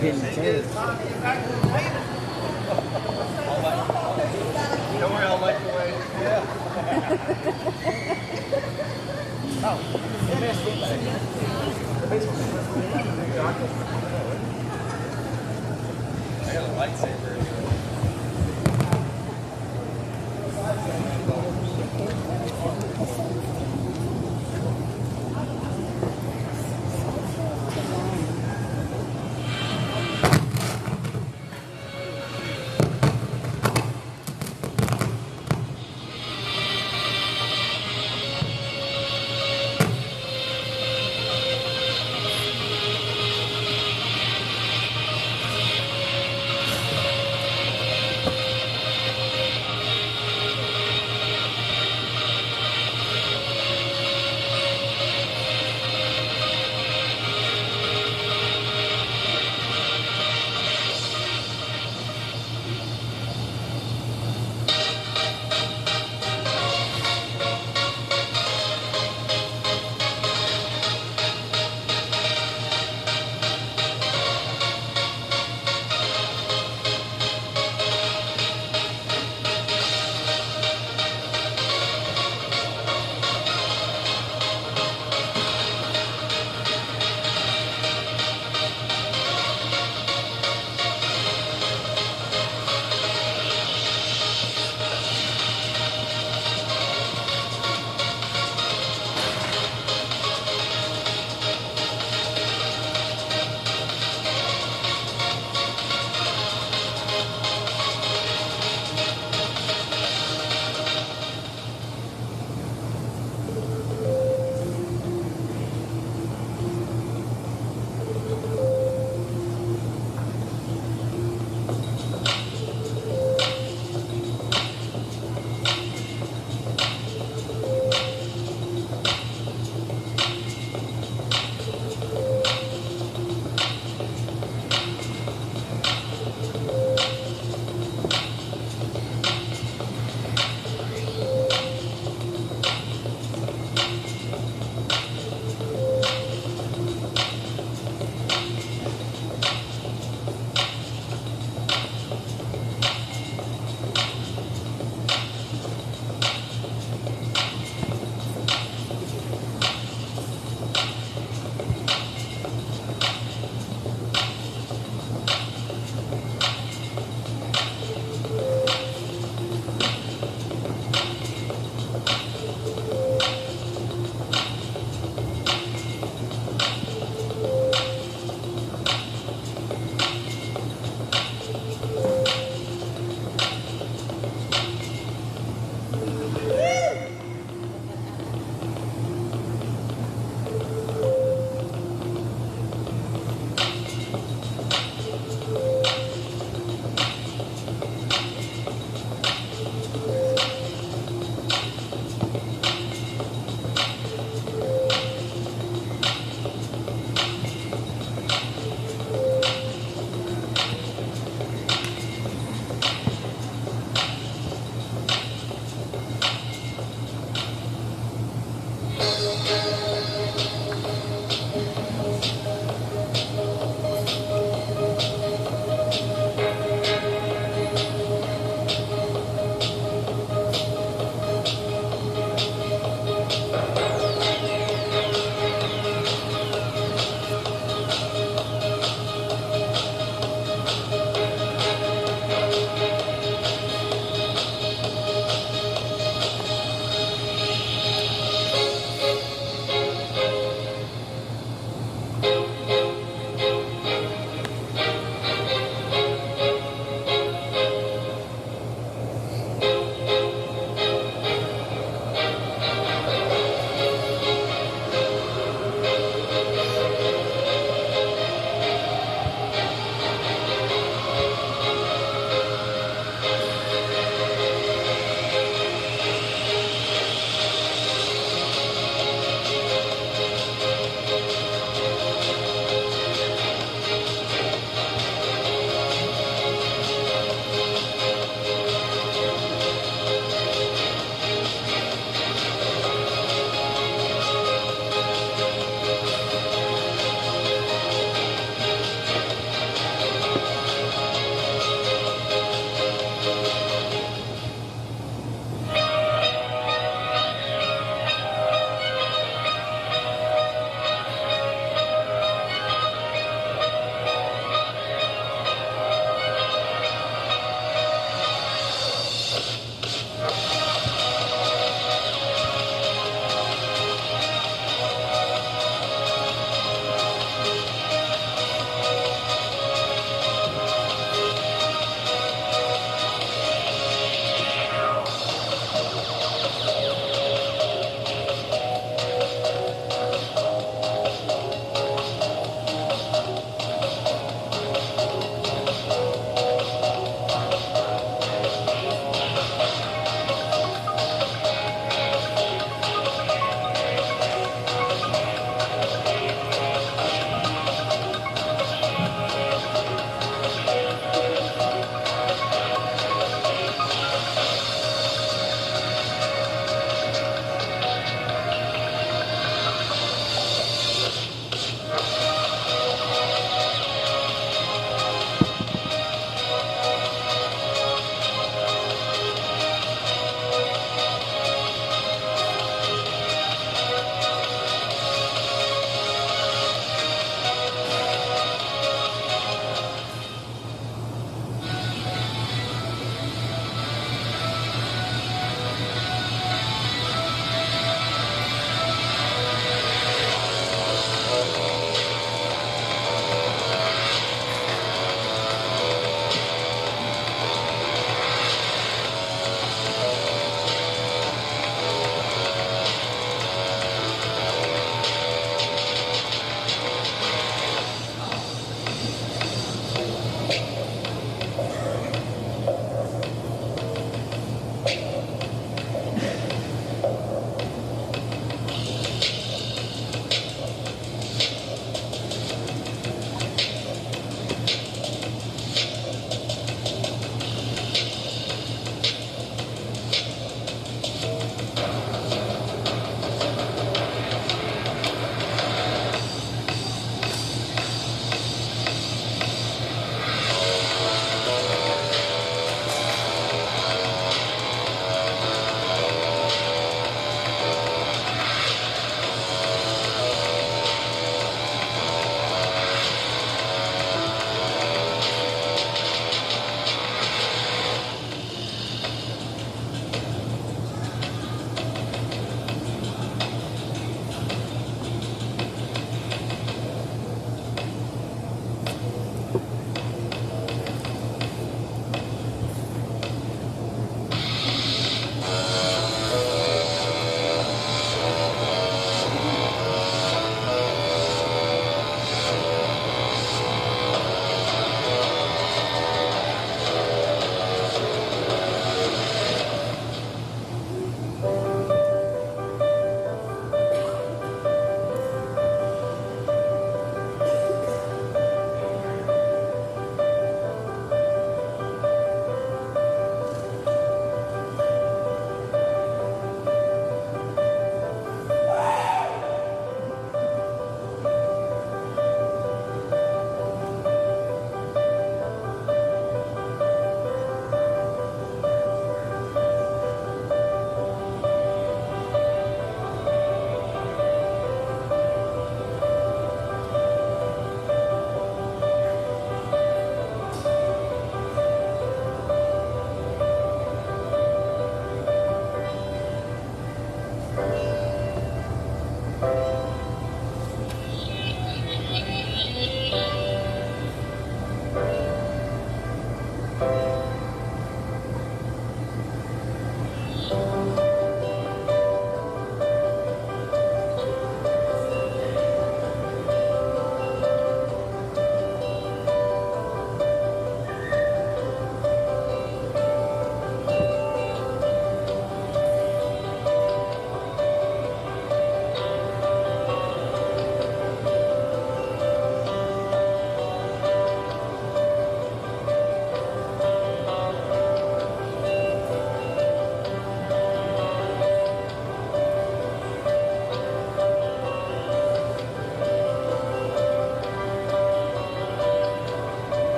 Speaker 5: Getting chased.
Speaker 2: Don't worry, I'll like the way. Yeah. Oh, I got a lightsaber.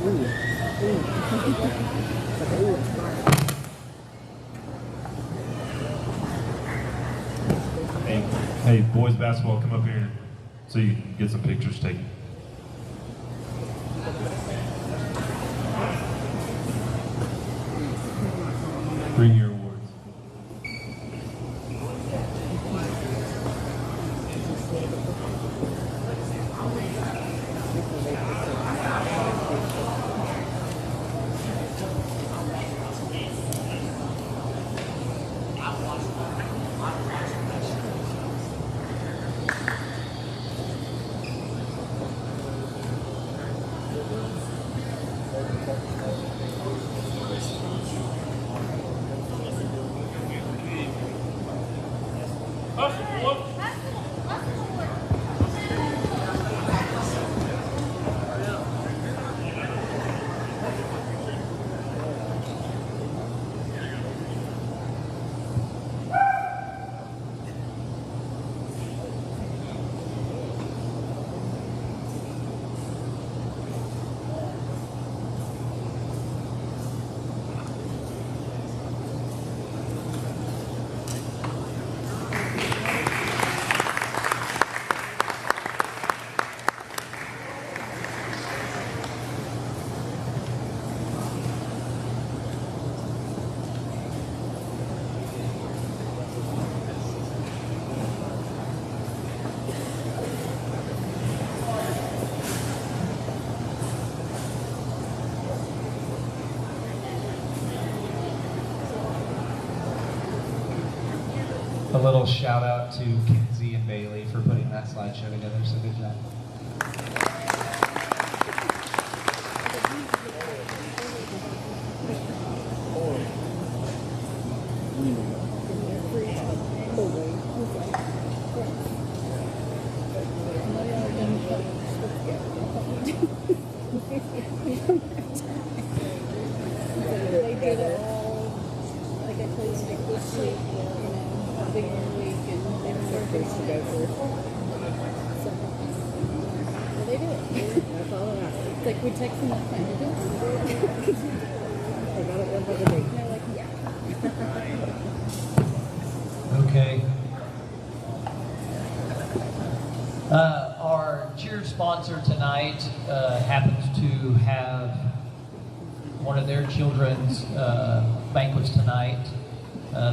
Speaker 4: Hey, boys basketball, come up here so you can get some pictures taken. Bring your awards.
Speaker 2: A little shout out to Kinsey and Bailee for putting that slideshow together, so good job.
Speaker 6: They did it all, like I told you, like this week, big week, and they have surgeries to go through. So, well, they did it. That's all it matters. It's like we text them that time, you do it. I got it done by the date. And they're like, yeah.
Speaker 1: Okay. Our cheer sponsor tonight happens to have one of their children's banquets tonight.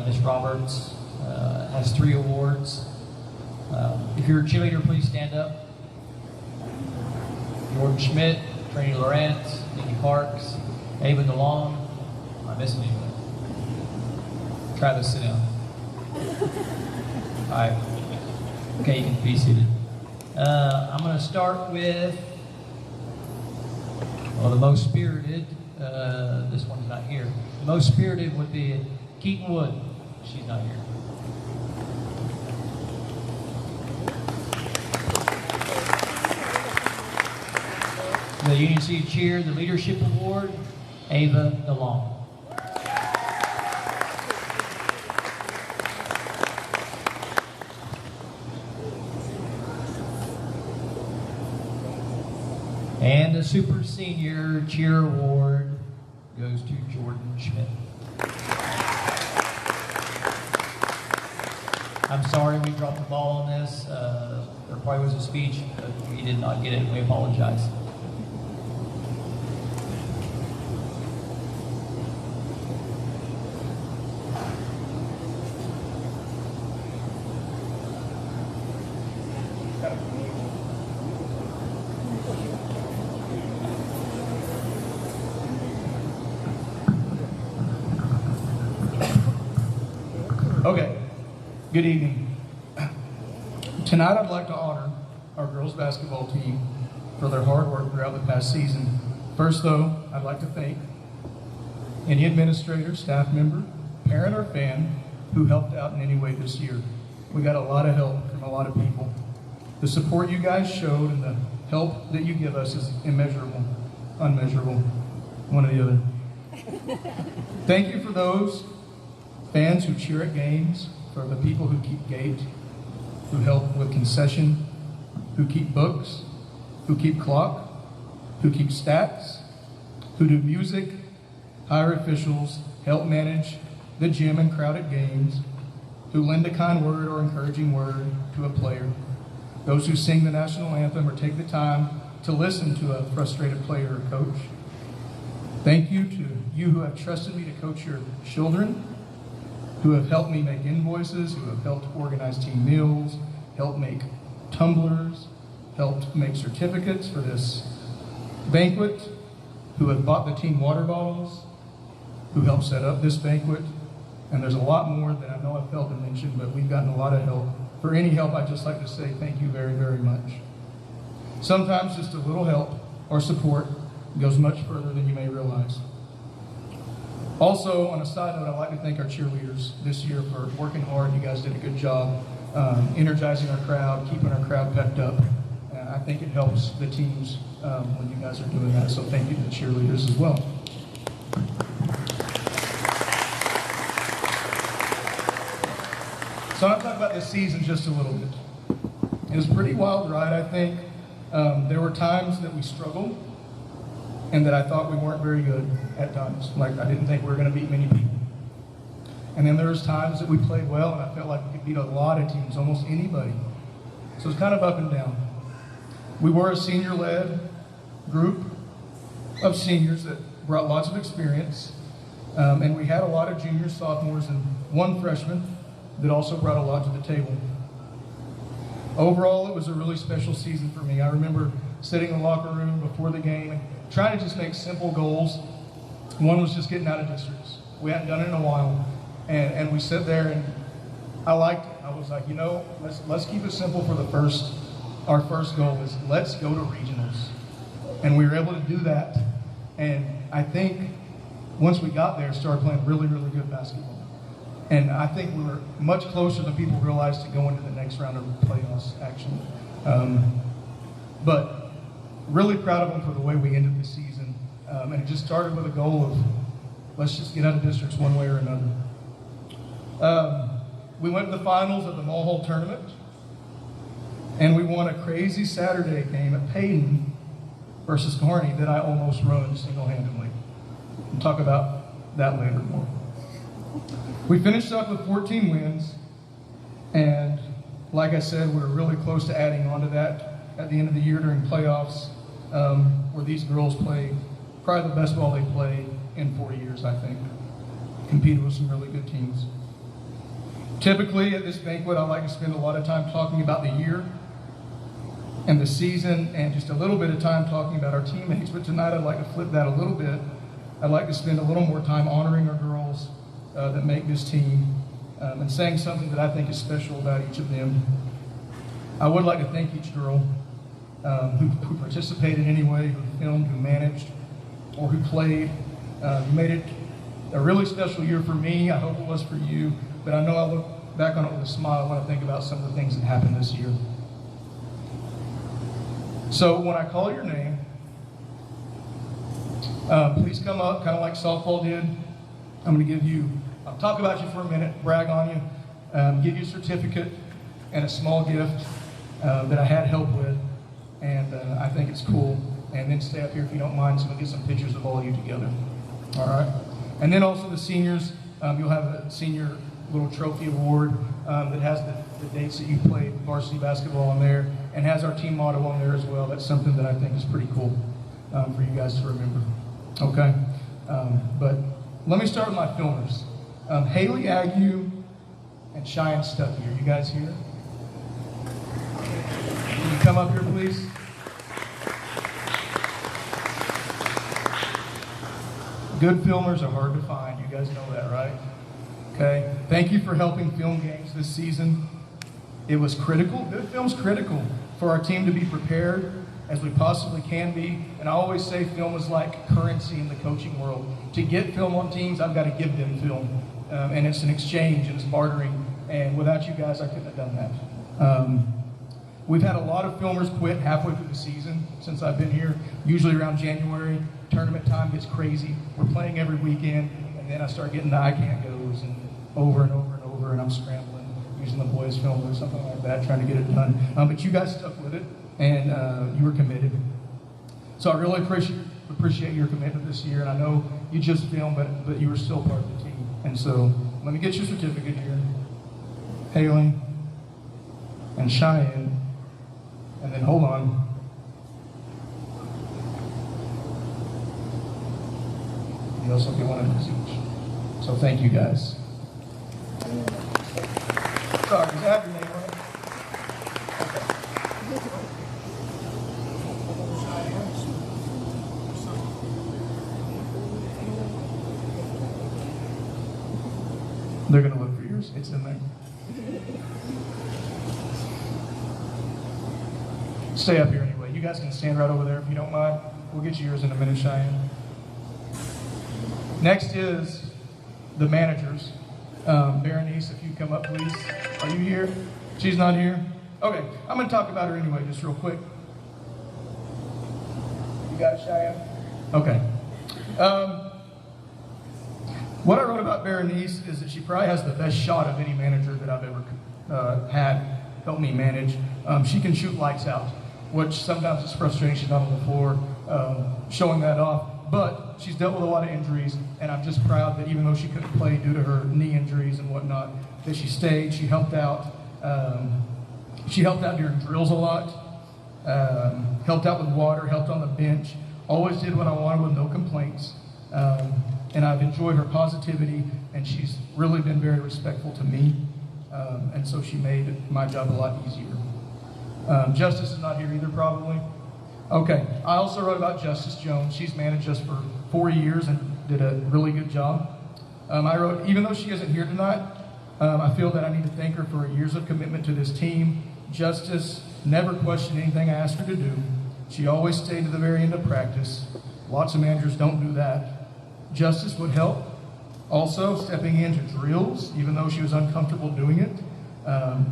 Speaker 1: Miss Roberts has 3 awards. If you're a cheerleader, please stand up. Jordan Schmidt, Trini Lawrence, Nikki Parks, Ava DeLong. Am I missing anyone? Travis, sit down. All right. Okay, you can be seated. I'm going to start with, well, the most spirited. This one's not here. The most spirited would be Taytim Woods. She's not here. The Union City Cheer, the Leadership Award, Ava DeLong. And the Super Senior Cheer Award goes to Jordan Schmidt. I'm sorry we dropped the ball on this. There probably was a speech, but we did not get it. We apologize.
Speaker 7: Okay, good evening. Tonight I'd like to honor our girls basketball team for their hard work throughout the past season. First though, I'd like to thank any administrator, staff member, parent or fan who helped out in any way this year. We got a lot of help from a lot of people. The support you guys showed and the help that you give us is immeasurable, unmeasurable, one or the other. Thank you for those fans who cheer at games, for the people who keep gate, who help with concession, who keep books, who keep clock, who keep stats, who do music, hire officials, help manage the gym and crowded games, who lend a kind word or encouraging word to a player, those who sing the national anthem or take the time to listen to a frustrated player or coach. Thank you to you who have trusted me to coach your children, who have helped me make invoices, who have helped organize team meals, helped make tumblers, helped make certificates for this banquet, who have bought the team water bottles, who helped set up this banquet. And there's a lot more that I know I failed to mention, but we've gotten a lot of help. For any help, I'd just like to say thank you very, very much. Sometimes just a little help or support goes much further than you may realize. Also, on a side note, I'd like to thank our cheerleaders this year for working hard. You guys did a good job energizing our crowd, keeping our crowd pepped up. I think it helps the teams when you guys are doing that, so thank you to the cheerleaders as well. So I'm going to talk about this season just a little bit. It was a pretty wild ride, I think. There were times that we struggled and that I thought we weren't very good at times. Like, I didn't think we were going to beat many people. And then there was times that we played well and I felt like we could beat a lot of teams, almost anybody. So it's kind of up and down. We were a senior-led group of seniors that brought lots of experience. And we had a lot of juniors, sophomores, and one freshman that also brought a lot to the table. Overall, it was a really special season for me. I remember sitting in the locker room before the game and trying to just make simple goals. One was just getting out of districts. We hadn't done it in a while. And we sat there and I liked it. I was like, you know, let's keep it simple for our first goal is let's go to regionals. And we were able to do that. And I think once we got there, started playing really, really good basketball. And I think we were much closer than people realized to go into the next round of playoffs, actually. But really proud of them for the way we ended the season. And it just started with a goal of let's just get out of districts one way or another. We went to the finals of the Mulhall tournament. And we won a crazy Saturday game at Payton versus Kearney that I almost run single-handedly. We'll talk about that later more. We finished up with 14 wins, and like I said, we were really close to adding on to that at the end of the year during playoffs, where these girls played probably the best ball they played in 4 years, I think. Competed with some really good teams. Typically at this banquet, I like to spend a lot of time talking about the year and the season and just a little bit of time talking about our teammates, but tonight I'd like to flip that a little bit. I'd like to spend a little more time honoring our girls that make this team and saying something that I think is special about each of them. I would like to thank each girl who participated anyway, who filmed, who managed, or who played. You made it a really special year for me. I hope it was for you, but I know I look back on it with a smile when I think about some of the things that happened this year. So when I call your name, please come up, kind of like softball did. I'm going to I'll talk about you for a minute, brag on you, give you a certificate and a small gift that I had help with, and I think it's cool. And then stay up here if you don't mind, so we'll get some pictures of all of you together. All right? And then also the seniors, you'll have a senior little trophy award that has the dates that you played varsity basketball on there and has our team motto on there as well. That's something that I think is pretty cool for you guys to remember. Okay? But let me start with my filmers. Haley Ague and Cheyenne Stuckey. Are you guys here? Can you come up here, please? Good filmers are hard to find. You guys know that, right? Okay. Thank you for helping film games this season. It was critical. Good film's critical for our team to be prepared as we possibly can be. And I always say film is like currency in the coaching world. To get film on teams, I've got to give them film. And it's an exchange and it's bartering. And without you guys, I couldn't have done that. We've had a lot of filmers quit halfway through the season since I've been here. Usually around January, tournament time gets crazy. We're playing every weekend, and then I start getting the I can't goes and over and over and over, and I'm scrambling, using the boys' film or something like that, trying to get it done. But you guys stuck with it, and you were committed. So I really appreciate your commitment this year. And I know you just filmed, but you were still part of the team. And so let me get your certificate here. Haley and Cheyenne. And then hold on. You also get one of these each. So thank you guys. Sorry, does that have your name on it? They're going to look for yours. It's in there. Stay up here anyway. You guys can stand right over there if you don't mind. We'll get you yours in a minute, Cheyenne. Next is the managers. Berenice, if you come up, please. Are you here? She's not here? Okay, I'm going to talk about her anyway, just real quick. You got it, Cheyenne? Okay. What I wrote about Berenice is that she probably has the best shot of any manager that I've ever had help me manage. She can shoot lights out, which sometimes is frustrating. She's not on the floor showing that off. But she's dealt with a lot of injuries, and I'm just proud that even though she couldn't play due to her knee injuries and whatnot, that she stayed. She helped out. She helped out during drills a lot. Helped out with water. Helped on the bench. Always did what I wanted with no complaints. And I've enjoyed her positivity, and she's really been very respectful to me. And so she made my job a lot easier. Justice is not here either, probably. Okay, I also wrote about Justice Jones. She's managed us for 4 years and did a really good job. I wrote, even though she isn't here tonight, I feel that I need to thank her for her years of commitment to this team. Justice never questioned anything I asked her to do. She always stayed to the very end of practice. Lots of managers don't do that. Justice would help. Also, stepping into drills, even though she was uncomfortable doing it,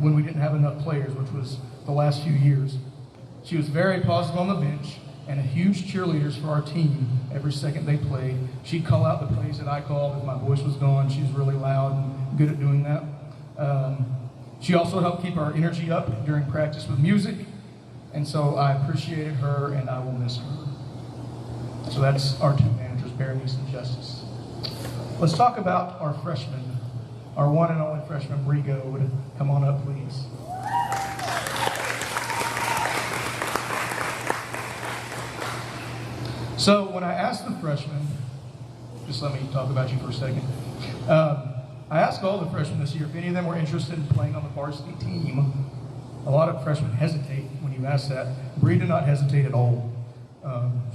Speaker 7: when we didn't have enough players, which was the last few years. She was very positive on the bench and a huge cheerleader for our team every second they played. She'd call out the plays that I called if my voice was gone. She was really loud and good at doing that. She also helped keep our energy up during practice with music, and so I appreciated her and I will miss her. So that's our two managers, Berenice and Justice. Let's talk about our freshman, our one and only freshman, Brigo. Would come on up, please. So when I asked the freshmen, just let me talk about you for a second. I asked all the freshmen this year if any of them were interested in playing on the varsity team. A lot of freshmen hesitate when you ask that. Bree did not hesitate at all.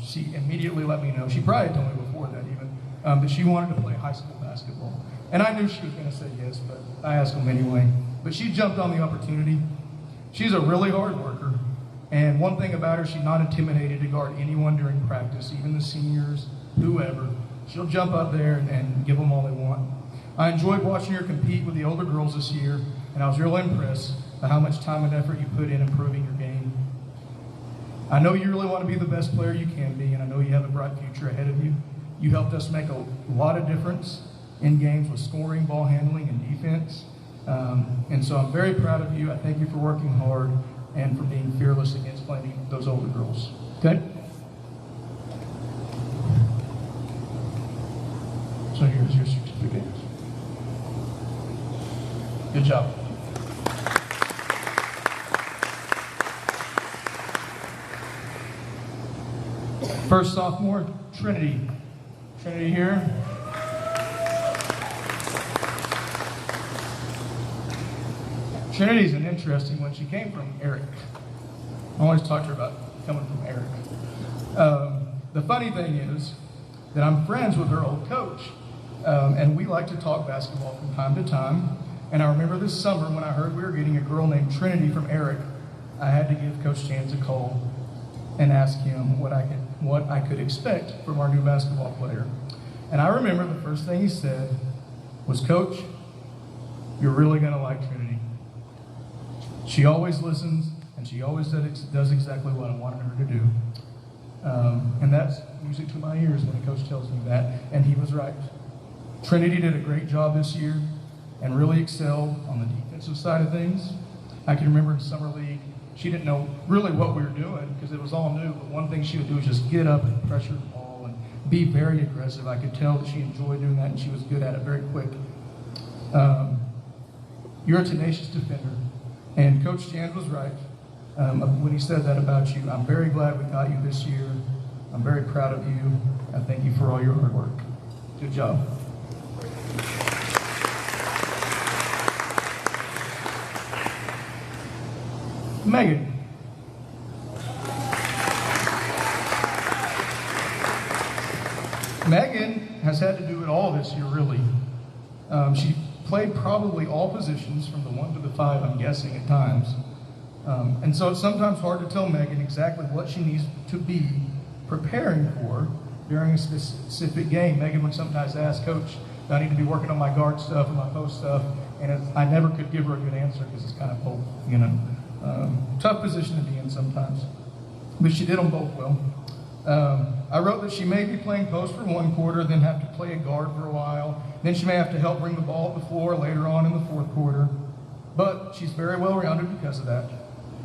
Speaker 7: She immediately let me know. She probably told me before that even, that she wanted to play high school basketball. And I knew she was going to say yes, but I asked them anyway. But she jumped on the opportunity. She's a really hard worker. And one thing about her, she's not intimidated to guard anyone during practice, even the seniors, whoever. She'll jump up there and give them all they want. I enjoyed watching her compete with the older girls this year, and I was really impressed by how much time and effort you put in improving your game. I know you really want to be the best player you can be, and I know you have a bright future ahead of you. You helped us make a lot of difference in games with scoring, ball handling, and defense. And so I'm very proud of you. I thank you for working hard and for being fearless against playing those older girls. Okay? So here's your certificate. Good job. First sophomore, Trinity. Trinity here. Trinity's an interesting one. She came from Eric. I always talk to her about coming from Eric. The funny thing is that I'm friends with her old coach, and we like to talk basketball from time to time. And I remember this summer when I heard we were getting a girl named Trinity from Eric, I had to give Coach Chance a call and ask him what I could expect from our new basketball player. And I remember the first thing he said was, "Coach, you're really going to like Trinity. She always listens, and she always does exactly what I wanted her to do." And that's music to my ears when a coach tells me that, and he was right. Trinity did a great job this year and really excelled on the defensive side of things. I can remember in summer league, she didn't know really what we were doing because it was all new, but one thing she would do was just get up and pressure the ball be very aggressive. I could tell that she enjoyed doing that and she was good at it very quick. You're a tenacious defender, and Coach Jans was right when he said that about you. I'm very glad we got you this year. I'm very proud of you. I thank you for all your hard work. Good job. Megan. Megan has had to do it all this year, really. She played probably all positions from the 1 to the 5, I'm guessing, at times. And so it's sometimes hard to tell Megan exactly what she needs to be preparing for during a specific game. Megan would sometimes ask, Coach, do I need to be working on my guard stuff or my post stuff? And I never could give her a good answer because it's kind of both, you know. Tough position to be in sometimes. But she did them both well. I wrote that she may be playing post for 1 quarter, then have to play a guard for a while. Then she may have to help bring the ball up the floor later on in the 4th quarter. But she's very well-rounded because of that,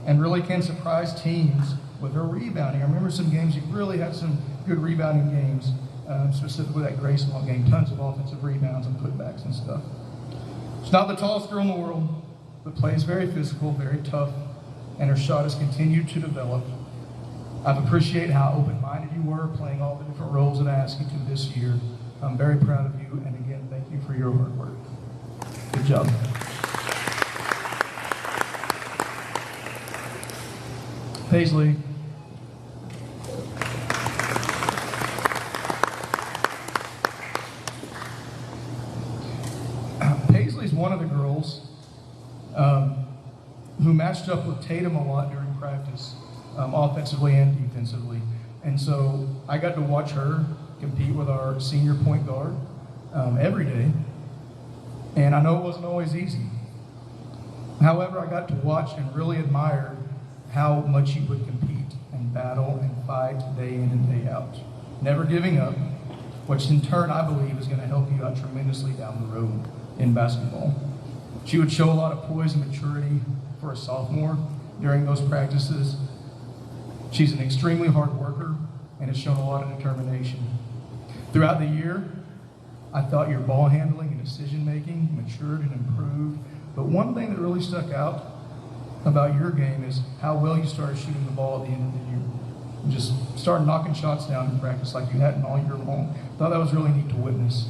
Speaker 7: and really can surprise teams with her rebounding. I remember some games you really had some good rebounding games, specifically that Gracewell game, tons of offensive rebounds and putbacks and stuff. She's not the tallest girl in the world, but plays very physical, very tough, and her shot has continued to develop. I've appreciated how open-minded you were, playing all the different roles that I asked you to this year. I'm very proud of you, and again, thank you for your hard work. Good job. Paisley. Paisley's one of the girls who matched up with Tatum a lot during practice, offensively and defensively. And so I got to watch her compete with our senior point guard every day. And I know it wasn't always easy. However, I got to watch and really admire how much she would compete and battle and fight day in and day out, never giving up, which in turn I believe is going to help you out tremendously down the road in basketball. She would show a lot of poise and maturity for a sophomore during those practices. She's an extremely hard worker and has shown a lot of determination. Throughout the year, I thought your ball handling and decision making matured and improved, but one thing that really stuck out about your game is how well you started shooting the ball at the end of the year. You just started knocking shots down in practice like you hadn't all year long. Thought that was really neat to witness.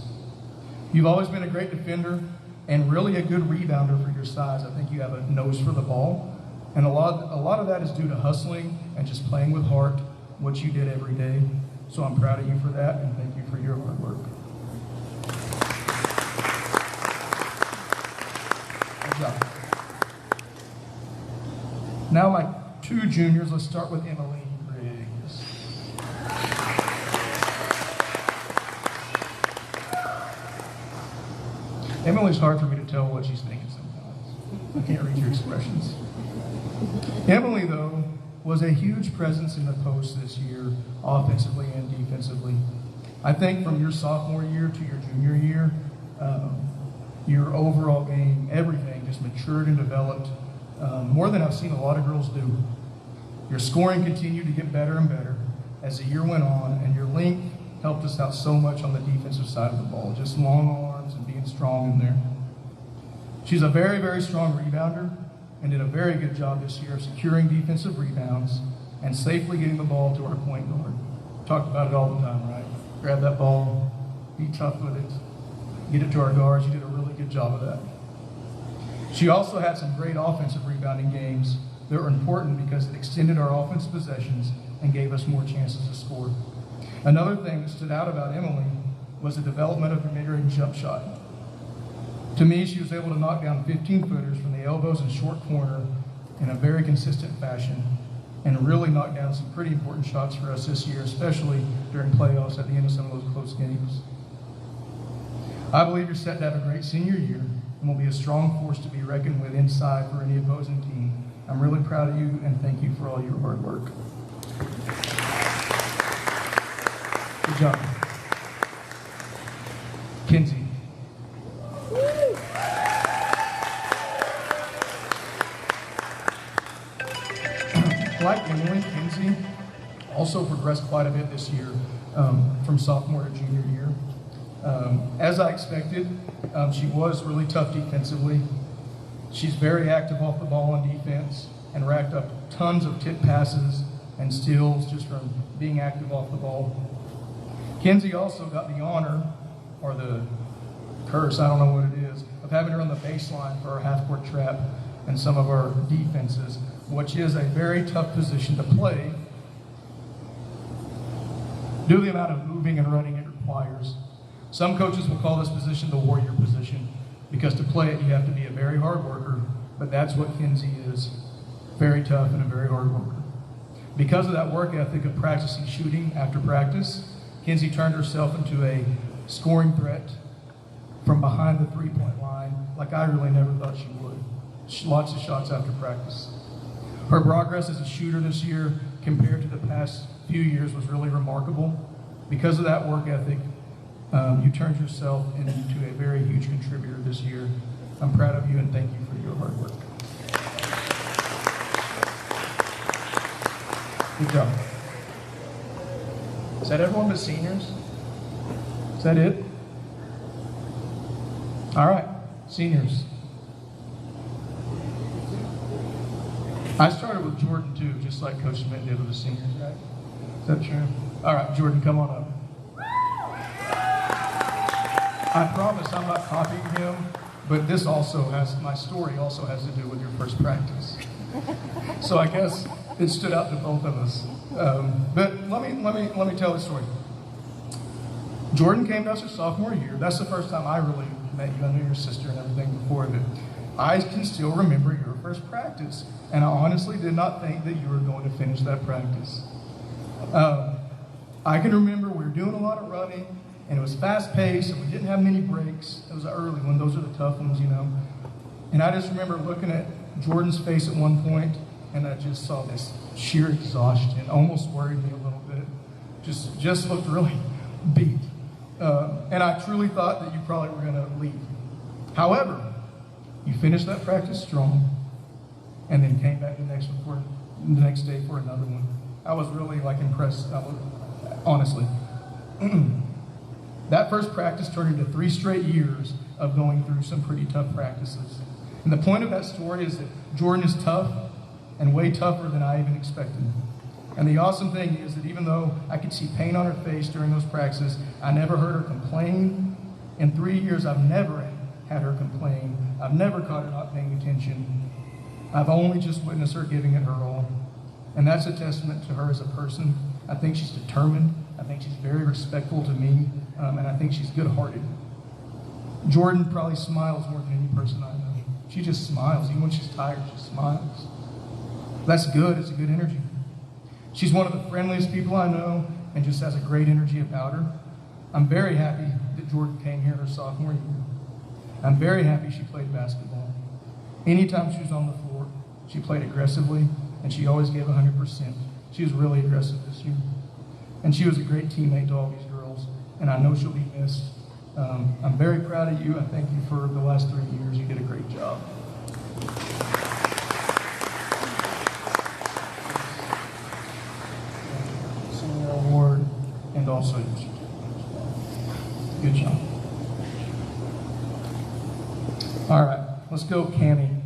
Speaker 7: You've always been a great defender and really a good rebounder for your size. I think you have a nose for the ball. And a lot of that is due to hustling and just playing with heart, what you did every day. So I'm proud of you for that, and thank you for your hard work. Good job. Now my 2 juniors, let's start with Emily Griggs. Emily's hard for me to tell what she's thinking sometimes. I can't read your expressions. Emily, though, was a huge presence in the post this year, offensively and defensively. I think from your sophomore year to your junior year, your overall game, everything just matured and developed more than I've seen a lot of girls do. Your scoring continued to get better and better as the year went on, and your length helped us out so much on the defensive side of the ball, just long arms and being strong in there. She's a very, very strong rebounder and did a very good job this year of securing defensive rebounds and safely getting the ball to our point guard. Talked about it all the time, right? Grab that ball, be tough with it, get it to our guards. You did a really good job of that. She also had some great offensive rebounding games that were important because it extended our offensive possessions and gave us more chances to score. Another thing that stood out about Emily was the development of her mid-range jump shot. To me, she was able to knock down 15-footers from the elbows and short corner in a very consistent fashion and really knock down some pretty important shots for us this year, especially during playoffs at the end of some of those close games. I believe you're set to have a great senior year and will be a strong force to be reckoned with inside for any opposing team. I'm really proud of you and thank you for all your hard work. Good job. Kinsey. Like Emily, Kinsey also progressed quite a bit this year. from sophomore to junior year. As I expected, she was really tough defensively. She's very active off the ball on defense and racked up tons of tip passes and steals just from being active off the ball. Kenzie also got the honor, or the curse, I don't know what it is, of having her on the baseline for our half-court trap and some of our defenses, which is a very tough position to play due to the amount of moving and running it requires. Some coaches will call this position the warrior position because to play it you have to be a very hard worker, but that's what Kenzie is, very tough and a very hard worker. Because of that work ethic of practicing shooting after practice, Kenzie turned herself into a scoring threat from behind the three-point line like I really never thought she would. Lots of shots after practice. Her progress as a shooter this year compared to the past few years was really remarkable. Because of that work ethic, you turned yourself into a very huge contributor this year. I'm proud of you and thank you for your hard work. Good job. Is that everyone but seniors? Is that it? All right, seniors. I started with Jordan too, just like Coach Schmidt did with the seniors, right? Is that true? All right, Jordan, come on up. I promise I'm not copying him, but this also has, my story also has to do with your first practice. So I guess it stood out to both of us. But let me tell the story. Jordan came to us her sophomore year. That's the first time I really met you. I knew your sister and everything before, but I can still remember your first practice. And I honestly did not think that you were going to finish that practice. I can remember we were doing a lot of running, and it was fast-paced, and we didn't have many breaks. It was an early one. Those are the tough ones, you know. And I just remember looking at Jordan's face at one point, and I just saw this sheer exhaustion. Almost worried me a little bit. Just looked really beat. And I truly thought that you probably were going to leave. However, you finished that practice strong, and then came back the next day for another one. I was really impressed, honestly. That first practice turned into 3 straight years of going through some pretty tough practices. And the point of that story is that Jordan is tough and way tougher than I even expected. And the awesome thing is that even though I could see pain on her face during those practices, I never heard her complain. In 3 years, I've never had her complain. I've never caught her not paying attention. I've only just witnessed her giving it her all. And that's a testament to her as a person. I think she's determined. I think she's very respectful to me. And I think she's good-hearted. Jordan probably smiles more than any person I know. She just smiles. Even when she's tired, she smiles. That's good. It's a good energy. She's one of the friendliest people I know and just has a great energy about her. I'm very happy that Jordan came here her sophomore year. I'm very happy she played basketball. Anytime she was on the floor, she played aggressively, and she always gave 100%. She was really aggressive this year. And she was a great teammate to all these girls, and I know she'll be missed. I'm very proud of you. I thank you for the last 3 years. You did a great job. Senior award, and also your certificate. Good job. All right, let's go, Cammie.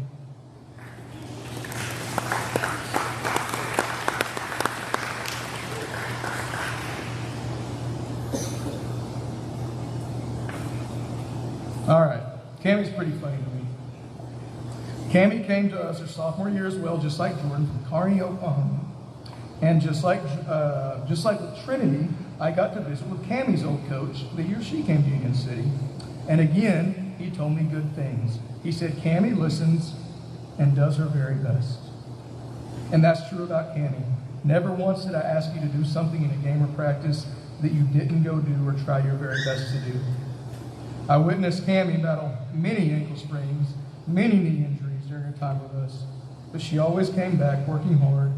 Speaker 7: All right, Cammie's pretty funny to me. Cammie came to us her sophomore year as well, just like Jordan, from Kearney, Oklahoma. And just like with Trinity, I got to visit with Cammie's old coach the year she came to Union City. And again, he told me good things. He said, Cammie listens and does her very best. And that's true about Cammie. Never once did I ask you to do something in a game or practice that you didn't go do or try your very best to do. I witnessed Cammie battle many ankle sprains, many knee injuries during her time with us, but she always came back working hard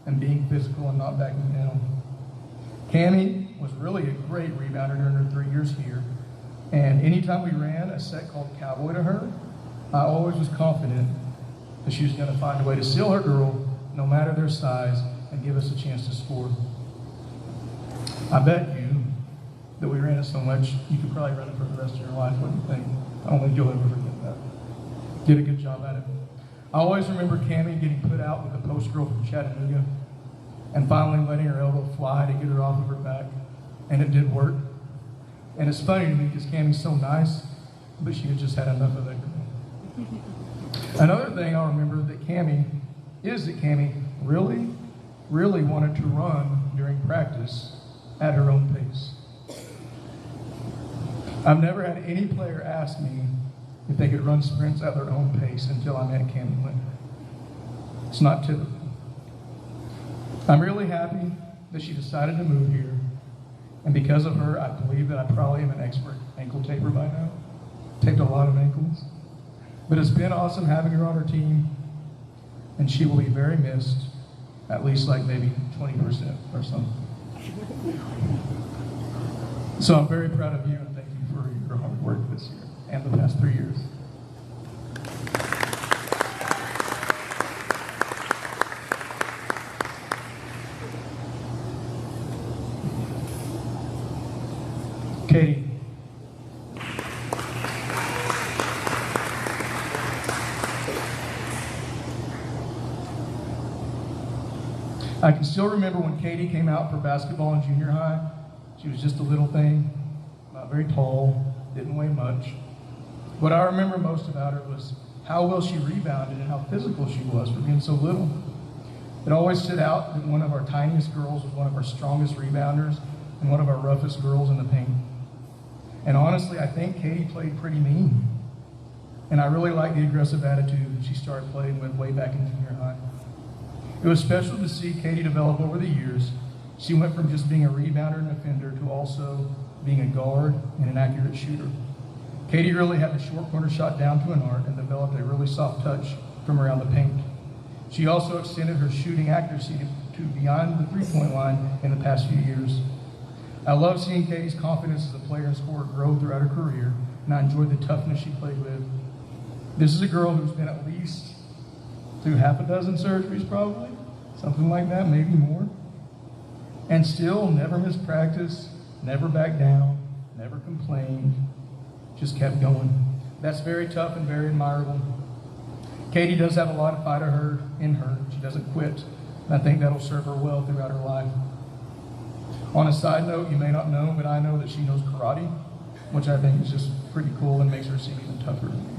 Speaker 7: and being physical and not backing down. Cammie was really a great rebounder during her 3 years here, and anytime we ran a set called Cowboy to her, I always was confident that she was going to find a way to seal her girl, no matter their size, and give us a chance to score. I bet you that we ran it so much, you could probably run it for the rest of your life, wouldn't you think? I don't think you'll ever forget that. Did a good job at it. I always remember Cammie getting put out with a post girl from Chattanooga and finally letting her elbow fly to get her off of her back, and it did work. And it's funny to me because Cammie's so nice, but she had just had enough of that girl. Another thing I'll remember that Cammie really, really wanted to run during practice at her own pace. I've never had any player ask me if they could run sprints at their own pace until I met Cammie Winter. It's not typical. I'm really happy that she decided to move here, and because of her, I believe that I probably am an expert ankle taper by now. Taped a lot of ankles. But it's been awesome having her on our team, and she will be very missed, at least like maybe 20% or something. So I'm very proud of you, and thank you for your hard work this year and the past 3 years. Katie. I can still remember when Katie came out for basketball in junior high. She was just a little thing, not very tall, didn't weigh much. What I remember most about her was how well she rebounded and how physical she was for being so little. It always stood out that one of our tiniest girls was one of our strongest rebounders and one of our roughest girls in the paint. And honestly, I think Katie played pretty mean. And I really liked the aggressive attitude that she started playing with way back in junior high. It was special to see Katie develop over the years. She went from just being a rebounder and defender to also being a guard and an accurate shooter. Katie really had the short corner shot down to an art and developed a really soft touch from around the paint. She also extended her shooting accuracy to beyond the three-point line in the past few years. I love seeing Katie's confidence as a player and scorer grow throughout her career, and I enjoyed the toughness she played with. This is a girl who's been at least through half a dozen surgeries probably, something like that, maybe more. And still never missed practice, never backed down, never complained, just kept going. That's very tough and very admirable. Katie does have a lot of fight in her. She doesn't quit, and I think that'll serve her well throughout her life. On a side note, you may not know, but I know that she knows karate, which I think is just pretty cool and makes her seem even tougher than me.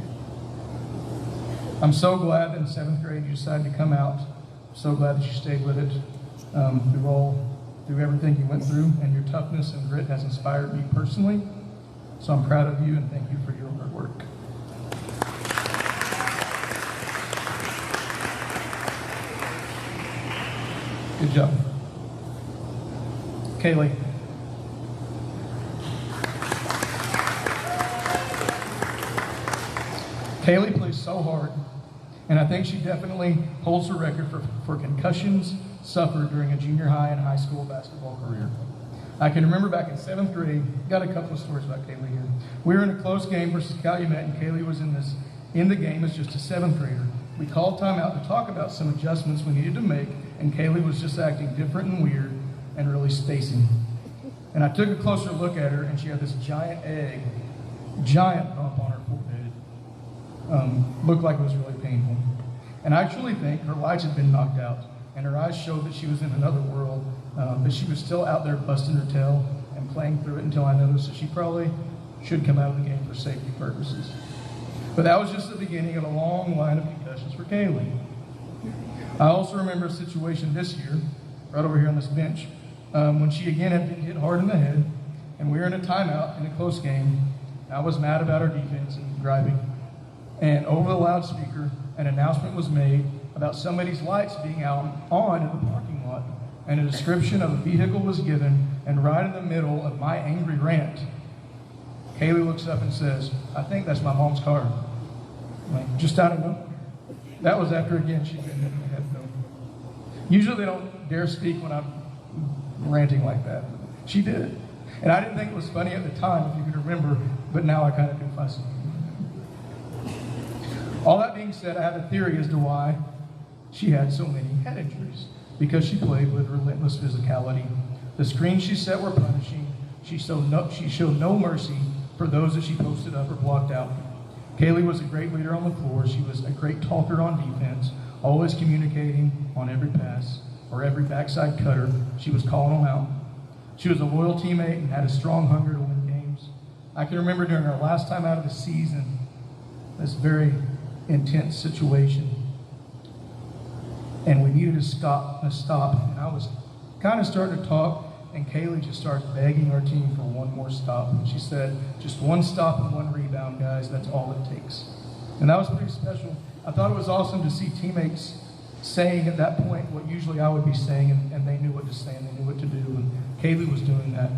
Speaker 7: I'm so glad that in 7th grade you decided to come out. I'm so glad that you stayed with it through everything you went through, and your toughness and grit has inspired me personally. So I'm proud of you and thank you for your hard work. Good job. Kailee. Kailee plays so hard, and I think she definitely holds the record for concussions suffered during a junior high and high school basketball career. I can remember back in 7th grade, got a couple of stories about Kailee here. We were in a close game versus Calumet, and Kailee was in the game as just a 7th grader. We called timeout to talk about some adjustments we needed to make, and Kailee was just acting different and weird and really spacing. And I took a closer look at her, and she had this giant bump on her forehead. Looked like it was really painful. And I truly think her lights had been knocked out, and her eyes showed that she was in another world, but she was still out there busting her tail and playing through it until I noticed that she probably should come out of the game for safety purposes. But that was just the beginning of a long line of concussions for Kailee. I also remember a situation this year, right over here on this bench, when she again had been hit hard in the head, and we were in a timeout in a close game. I was mad about our defense and driving, and over the loudspeaker, an announcement was made about somebody's lights being on in the parking lot, and a description of a vehicle was given, and right in the middle of my angry rant, Kailee looks up and says, "I think that's my mom's car." Like, just out of nowhere. That was after, again, she'd been hit in the head. Usually they don't dare speak when I'm ranting like that. She did. And I didn't think it was funny at the time, if you can remember, but now I kind of do fuss. All that being said, I have a theory as to why she had so many head injuries. Because she played with relentless physicality. The screens she set were punishing. She showed no mercy for those that she posted up or blocked out. Kailee was a great leader on the floor. She was a great talker on defense, always communicating on every pass or every backside cutter. She was calling them out. She was a loyal teammate and had a strong hunger to win games. I can remember during our last time out of the season, this very intense situation, and we needed to stop. And I was kind of starting to talk, and Kailee just started begging our team for one more stop. And she said, just one stop and one rebound, guys. That's all it takes. And that was pretty special. I thought it was awesome to see teammates saying at that point what usually I would be saying, and they knew what to say and they knew what to do. And Kailee was doing that.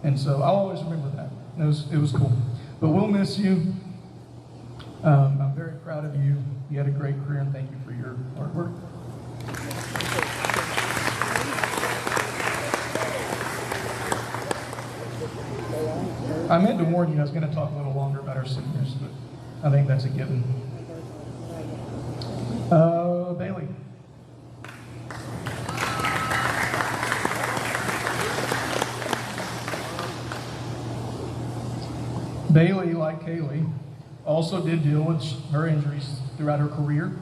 Speaker 7: And so I'll always remember that. It was cool. But we'll miss you. I'm very proud of you. You had a great career, and thank you for your hard work. I meant to warn you I was going to talk a little longer about our seniors, but I think that's a given. Bailee. Bailee, like Kailee, also did deal with her injuries throughout her career.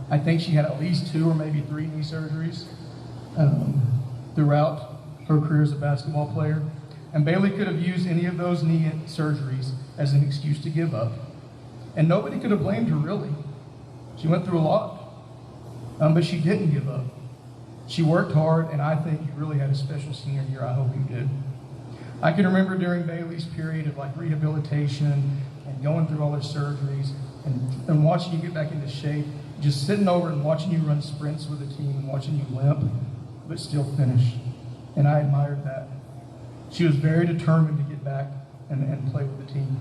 Speaker 7: I think she had at least 2 or maybe 3 knee surgeries throughout her career as a basketball player. And Bailee could have used any of those knee surgeries as an excuse to give up. And nobody could have blamed her, really. She went through a lot. But she didn't give up. She worked hard, and I think you really had a special senior year. I hope you did. I can remember during Bailee's period of rehabilitation and going through all her surgeries and watching you get back into shape, just sitting over and watching you run sprints with the team and watching you limp, but still finish. And I admired that. She was very determined to get back and play with the team.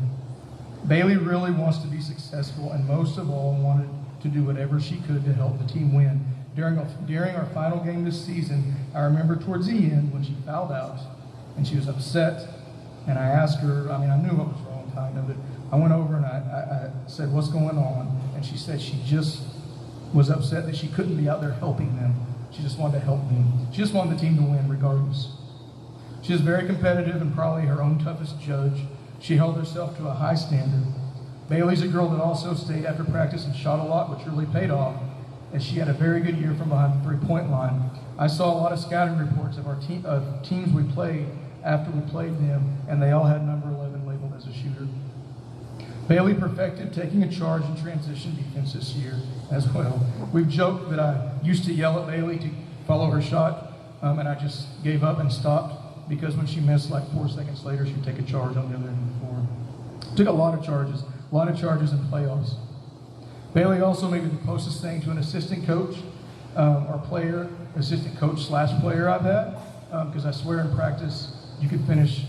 Speaker 7: Bailee really wants to be successful, and most of all wanted to do whatever she could to help the team win. During our final game this season, I remember towards the end when she fouled out and she was upset, and I asked her, I knew what was wrong kind of, but I went over and I said, what's going on? And she said she just was upset that she couldn't be out there helping them. She just wanted to help them. She just wanted the team to win regardless. She was very competitive and probably her own toughest judge. She held herself to a high standard. Bailee's a girl that also stayed after practice and shot a lot, which really paid off, as she had a very good year from behind the three-point line. I saw a lot of scouting reports of our teams we played after we played them, and they all had number 11 labeled as a shooter. Bailee perfected taking a charge in transition defense this year as well. We've joked that I used to yell at Bailee to follow her shot, and I just gave up and stopped, because when she missed 4 seconds later, she'd take a charge on the other end of the floor. Took a lot of charges in playoffs. Bailee also may be the closest thing to an assistant coach or player, assistant coach / player I've had, because I swear in practice, you could finish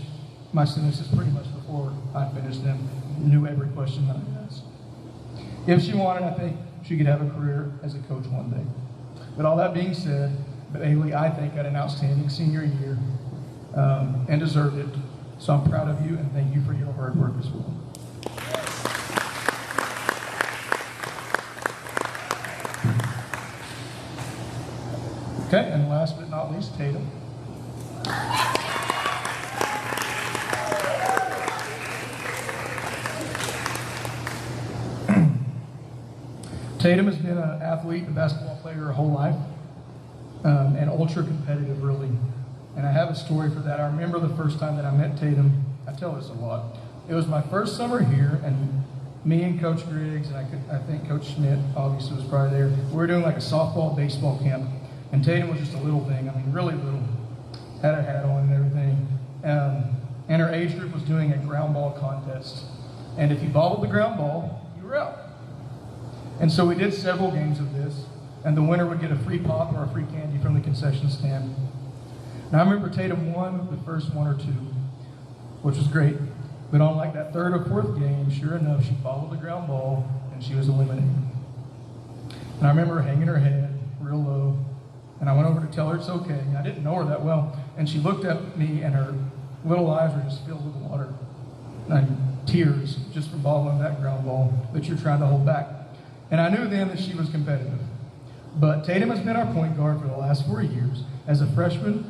Speaker 7: my sentences pretty much before I finished them, knew every question that I asked. If she wanted, I think she could have a career as a coach one day. But all that being said, Bailee, I think, had an outstanding senior year and deserved it. So I'm proud of you, and thank you for your hard work as well. Okay, and last but not least, Tatum. Tatum has been an athlete, a basketball player her whole life, and ultra competitive, really. And I have a story for that. I remember the first time that I met Tatum. I tell this a lot. It was my first summer here, and me and Coach Griggs, and I think Coach Schmidt obviously was probably there. We were doing a softball, baseball camp, and Tatum was just a little thing. Really little. Had a hat on and everything. And her age group was doing a ground ball contest. And if you bobbled the ground ball, you were out. And so we did several games of this, and the winner would get a free pop or a free candy from the concession stand. Now, I remember Tatum won the first 1 or 2, which was great. But on that 3rd or 4th game, sure enough, she followed the ground ball, and she was eliminated. And I remember her hanging her head real low, and I went over to tell her it's okay. I didn't know her that well, and she looked at me, and her little eyes were just filled with water. And tears, just from bobbling that ground ball that you're trying to hold back. And I knew then that she was competitive. But Tatum has been our point guard for the last 4 years. As a freshman,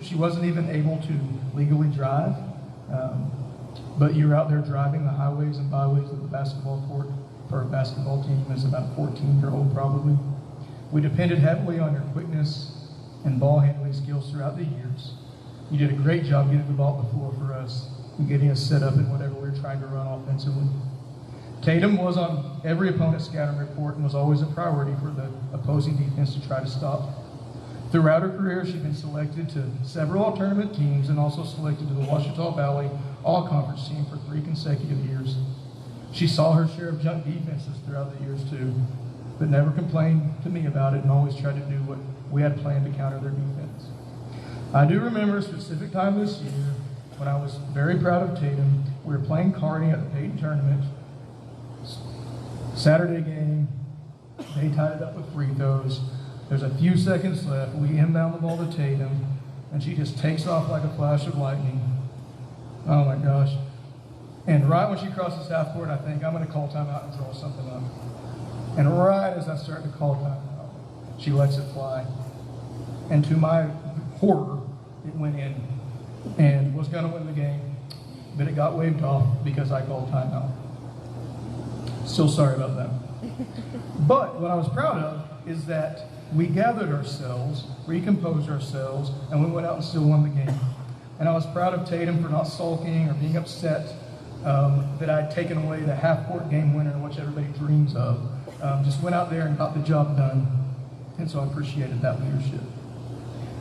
Speaker 7: she wasn't even able to legally drive, but you're out there driving the highways and byways of the basketball court for a basketball team as about a 14-year-old probably. We depended heavily on your quickness and ball handling skills throughout the years. You did a great job getting the ball to the floor for us and getting us set up in whatever we were trying to run offensively. Tatum was on every opponent's scouting report and was always a priority for the opposing defense to try to stop. Throughout her career, she's been selected to several all-tournament teams and also selected to the Ouachita Valley All-Conference team for 3 consecutive years. She saw her share of junk defenses throughout the years too, but never complained to me about it and always tried to do what we had planned to counter their defense. I do remember a specific time this year when I was very proud of Tatum. We were playing Kearney at the Peyton tournament. Saturday game, they tied it up with free throws. There's a few seconds left. We inbound the ball to Tatum, and she just takes off like a flash of lightning. Oh my gosh. And right when she crosses half court, I think, I'm going to call timeout and draw something up. And right as I start to call timeout, she lets it fly. And to my horror, it went in and was going to win the game, but it got waved off because I called timeout. Still sorry about that. But what I was proud of is that we gathered ourselves, recomposed ourselves, and we went out and still won the game. And I was proud of Tatum for not sulking or being upset that I'd taken away the half-court game winner, which everybody dreams of. Just went out there and got the job done, and so I appreciated that leadership.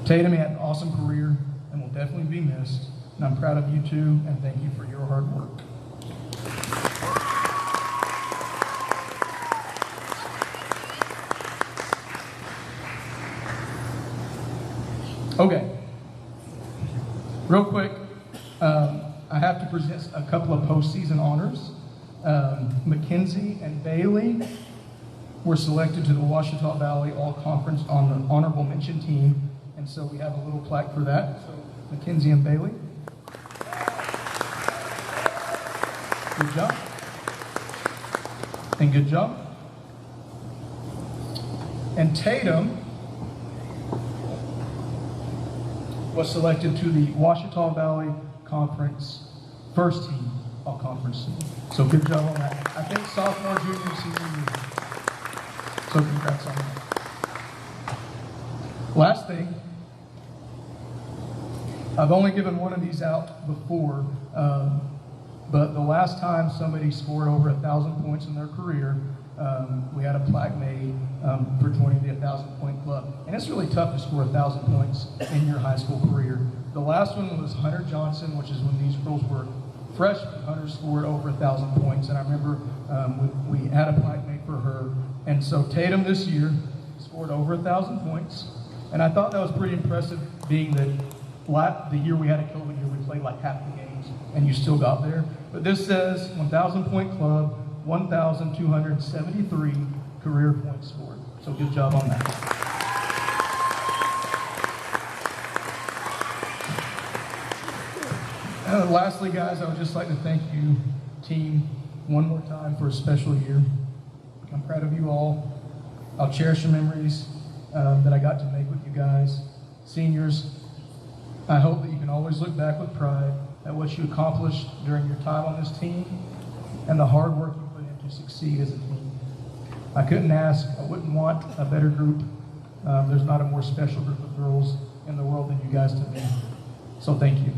Speaker 7: Tatum had an awesome career and will definitely be missed, and I'm proud of you too, and thank you for your hard work. Okay, real quick, I have to present a couple of postseason honors. Mackenzie and Bailee were selected to the Ouachita Valley All-Conference on the honorable mention team, and so we have a little plaque for that. So Mackenzie and Bailee. Good job. And good job. And Tatum was selected to the Ouachita Valley Conference first team, all conference team. So good job on that. I think sophomore, junior, senior year. So congrats on that. Last thing, I've only given one of these out before, but the last time somebody scored over 1,000 points in their career, we had a plaque made for joining the 1,000-point club. And it's really tough to score 1,000 points in your high school career. The last one was Hunter Johnson, which is when these girls were freshmen. Hunter scored over 1,000 points, and I remember we had a plaque made for her. And so Tatum this year scored over 1,000 points, and I thought that was pretty impressive, being that the year we had a COVID year, we played like half the games, and you still got there. But this says 1,000-point club, 1,273 career points scored. So good job on that. Lastly, guys, I would just like to thank you, team, one more time for a special year. I'm proud of you all. I'll cherish the memories that I got to make with you guys. Seniors, I hope that you can always look back with pride at what you accomplished during your time on this team and the hard work you put in to succeed as a team. I couldn't ask, I wouldn't want a better group. There's not a more special group of girls in the world than you guys to me. So thank you.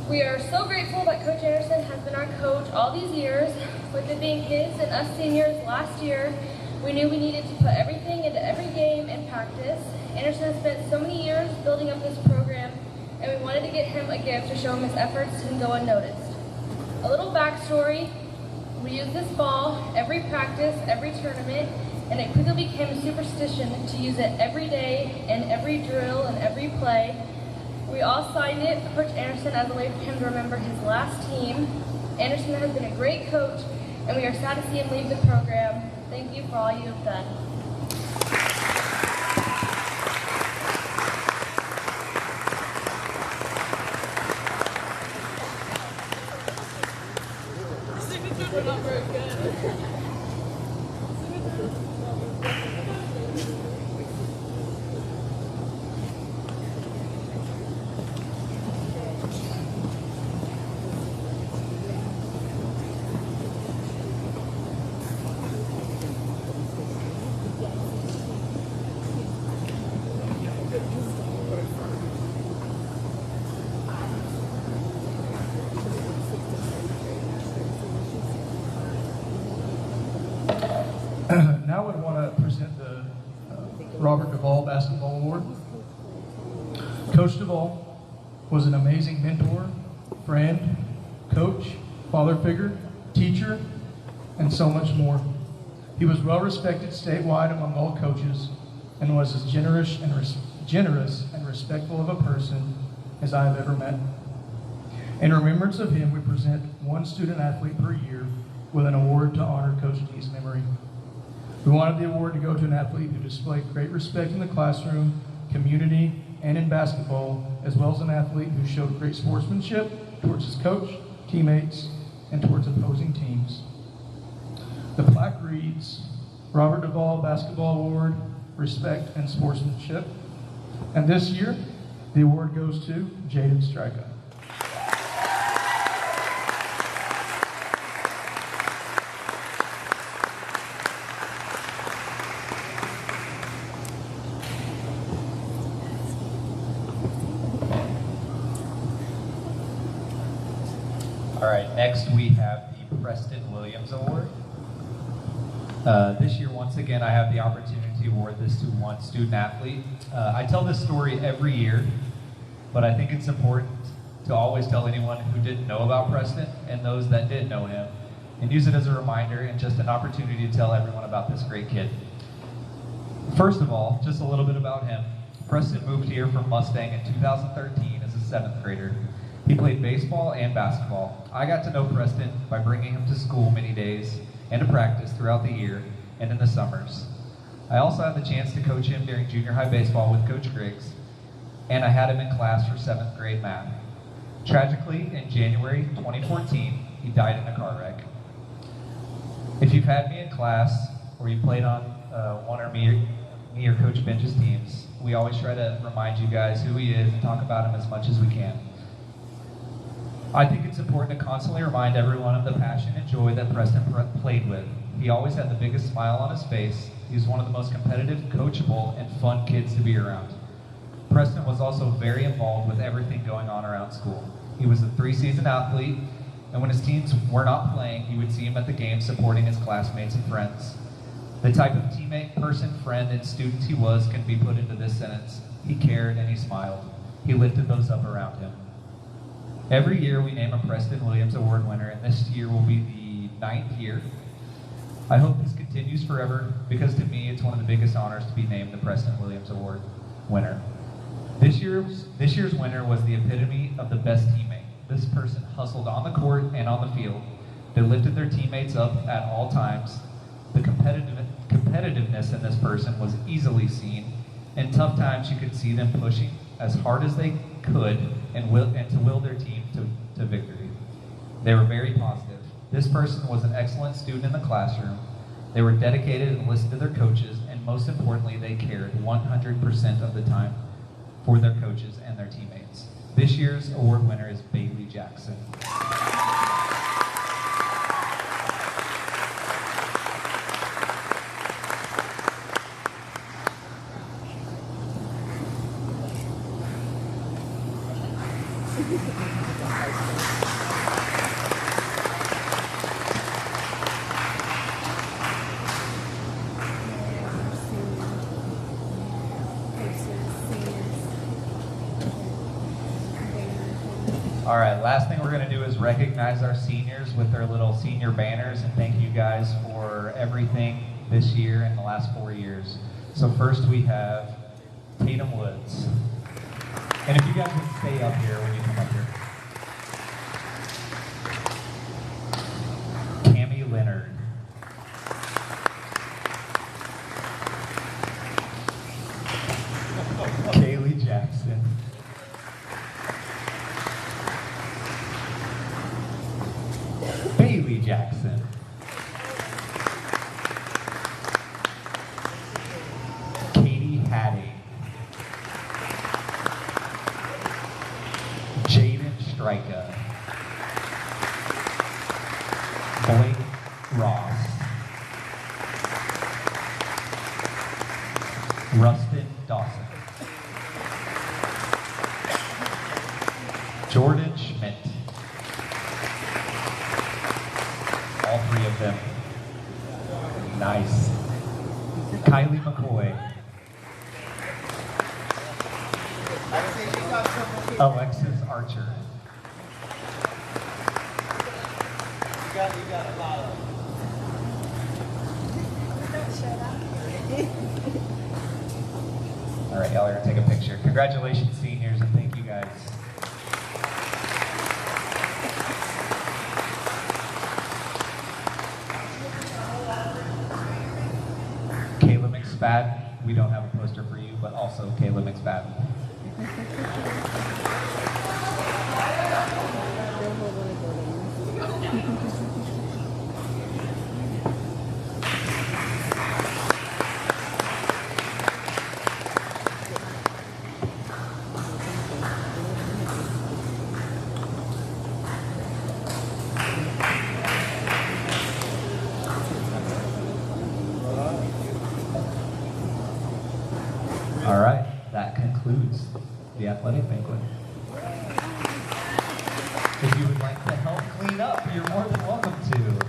Speaker 3: We are so grateful that Coach Anderson has been our coach all these years. With it being his and us seniors last year, we knew we needed to put everything into every game and practice. Anderson has spent so many years building up this program, and we wanted to get him a gift to show him his efforts didn't go unnoticed. A little backstory, we used this ball every practice, every tournament, and it quickly became a superstition to use it every day and every drill and every play. We all signed it for Coach Anderson as a way for him to remember his last team. Anderson has been a great coach, and we are sad to see him leave the program. Thank you for all you have done.
Speaker 7: Now I would want to present the Robert Duvall Basketball Award. Coach Duvall was an amazing mentor, friend, coach, father figure, teacher, and so much more. He was well respected statewide among all coaches and was as generous and respectful of a person as I have ever met. In remembrance of him, we present one student athlete per year with an award to honor Coach D's memory. We wanted the award to go to an athlete who displayed great respect in the classroom, community, and in basketball, as well as an athlete who showed great sportsmanship towards his coach, teammates, and towards opposing teams. The plaque reads, Robert Duvall Basketball Award, Respect and Sportsmanship. And this year, the award goes to Jaden Straka.
Speaker 2: All right, next we have the Preston Williams Award. This year, once again, I have the opportunity to award this to one student athlete. I tell this story every year, but I think it's important to always tell anyone who didn't know about Preston and those that did know him, and use it as a reminder and just an opportunity to tell everyone about this great kid. First of all, just a little bit about him. Preston moved here from Mustang in 2013 as a 7th grader. He played baseball and basketball. I got to know Preston by bringing him to school many days and to practice throughout the year and in the summers. I also had the chance to coach him during junior high baseball with Coach Griggs, and I had him in class for 7th grade math. Tragically, in January 2014, he died in a car wreck. If you've had me in class or you played on one or me or Coach Benge's teams, we always try to remind you guys who he is and talk about him as much as we can. I think it's important to constantly remind everyone of the passion and joy that Preston played with. He always had the biggest smile on his face. He was one of the most competitive, coachable, and fun kids to be around. Preston was also very involved with everything going on around school. He was a 3-season athlete, and when his teams were not playing, you would see him at the games supporting his classmates and friends. The type of teammate, person, friend, and student he was can be put into this sentence. He cared and he smiled. He lifted those up around him. Every year we name a Preston Williams Award winner, and this year will be the 9th year. I hope this continues forever, because to me it's one of the biggest honors to be named the Preston Williams Award winner. This year's winner was the epitome of the best teammate. This person hustled on the court and on the field. They lifted their teammates up at all times. The competitiveness in this person was easily seen. In tough times, you could see them pushing as hard as they could and to will their team to victory. They were very positive. This person was an excellent student in the classroom. They were dedicated and listened to their coaches, and most importantly, they cared 100% of the time for their coaches and their teammates. This year's award winner is Bailee Jackson. All right, last thing we're going to do is recognize our seniors with their little senior banners, and thank you guys for everything this year and the last 4 years. So first we have Taytim Woods. And if you guys would stay up here when you come up here. Cammy Leonard. Kaylee Jackson. Bailee Jackson. Straka. Blake Ross. Rustin Dawson. Jordan Schmidt. All three of them. Nice. Kylie McCoy. Alexis Archer. All right, y'all are gonna take a picture. Congratulations, seniors, and thank you guys. McSpadden, we don't have a poster for you, but also Kayla McSpadden. All right, that concludes the athletic banquet. If you would like to help clean up, you're more than welcome to.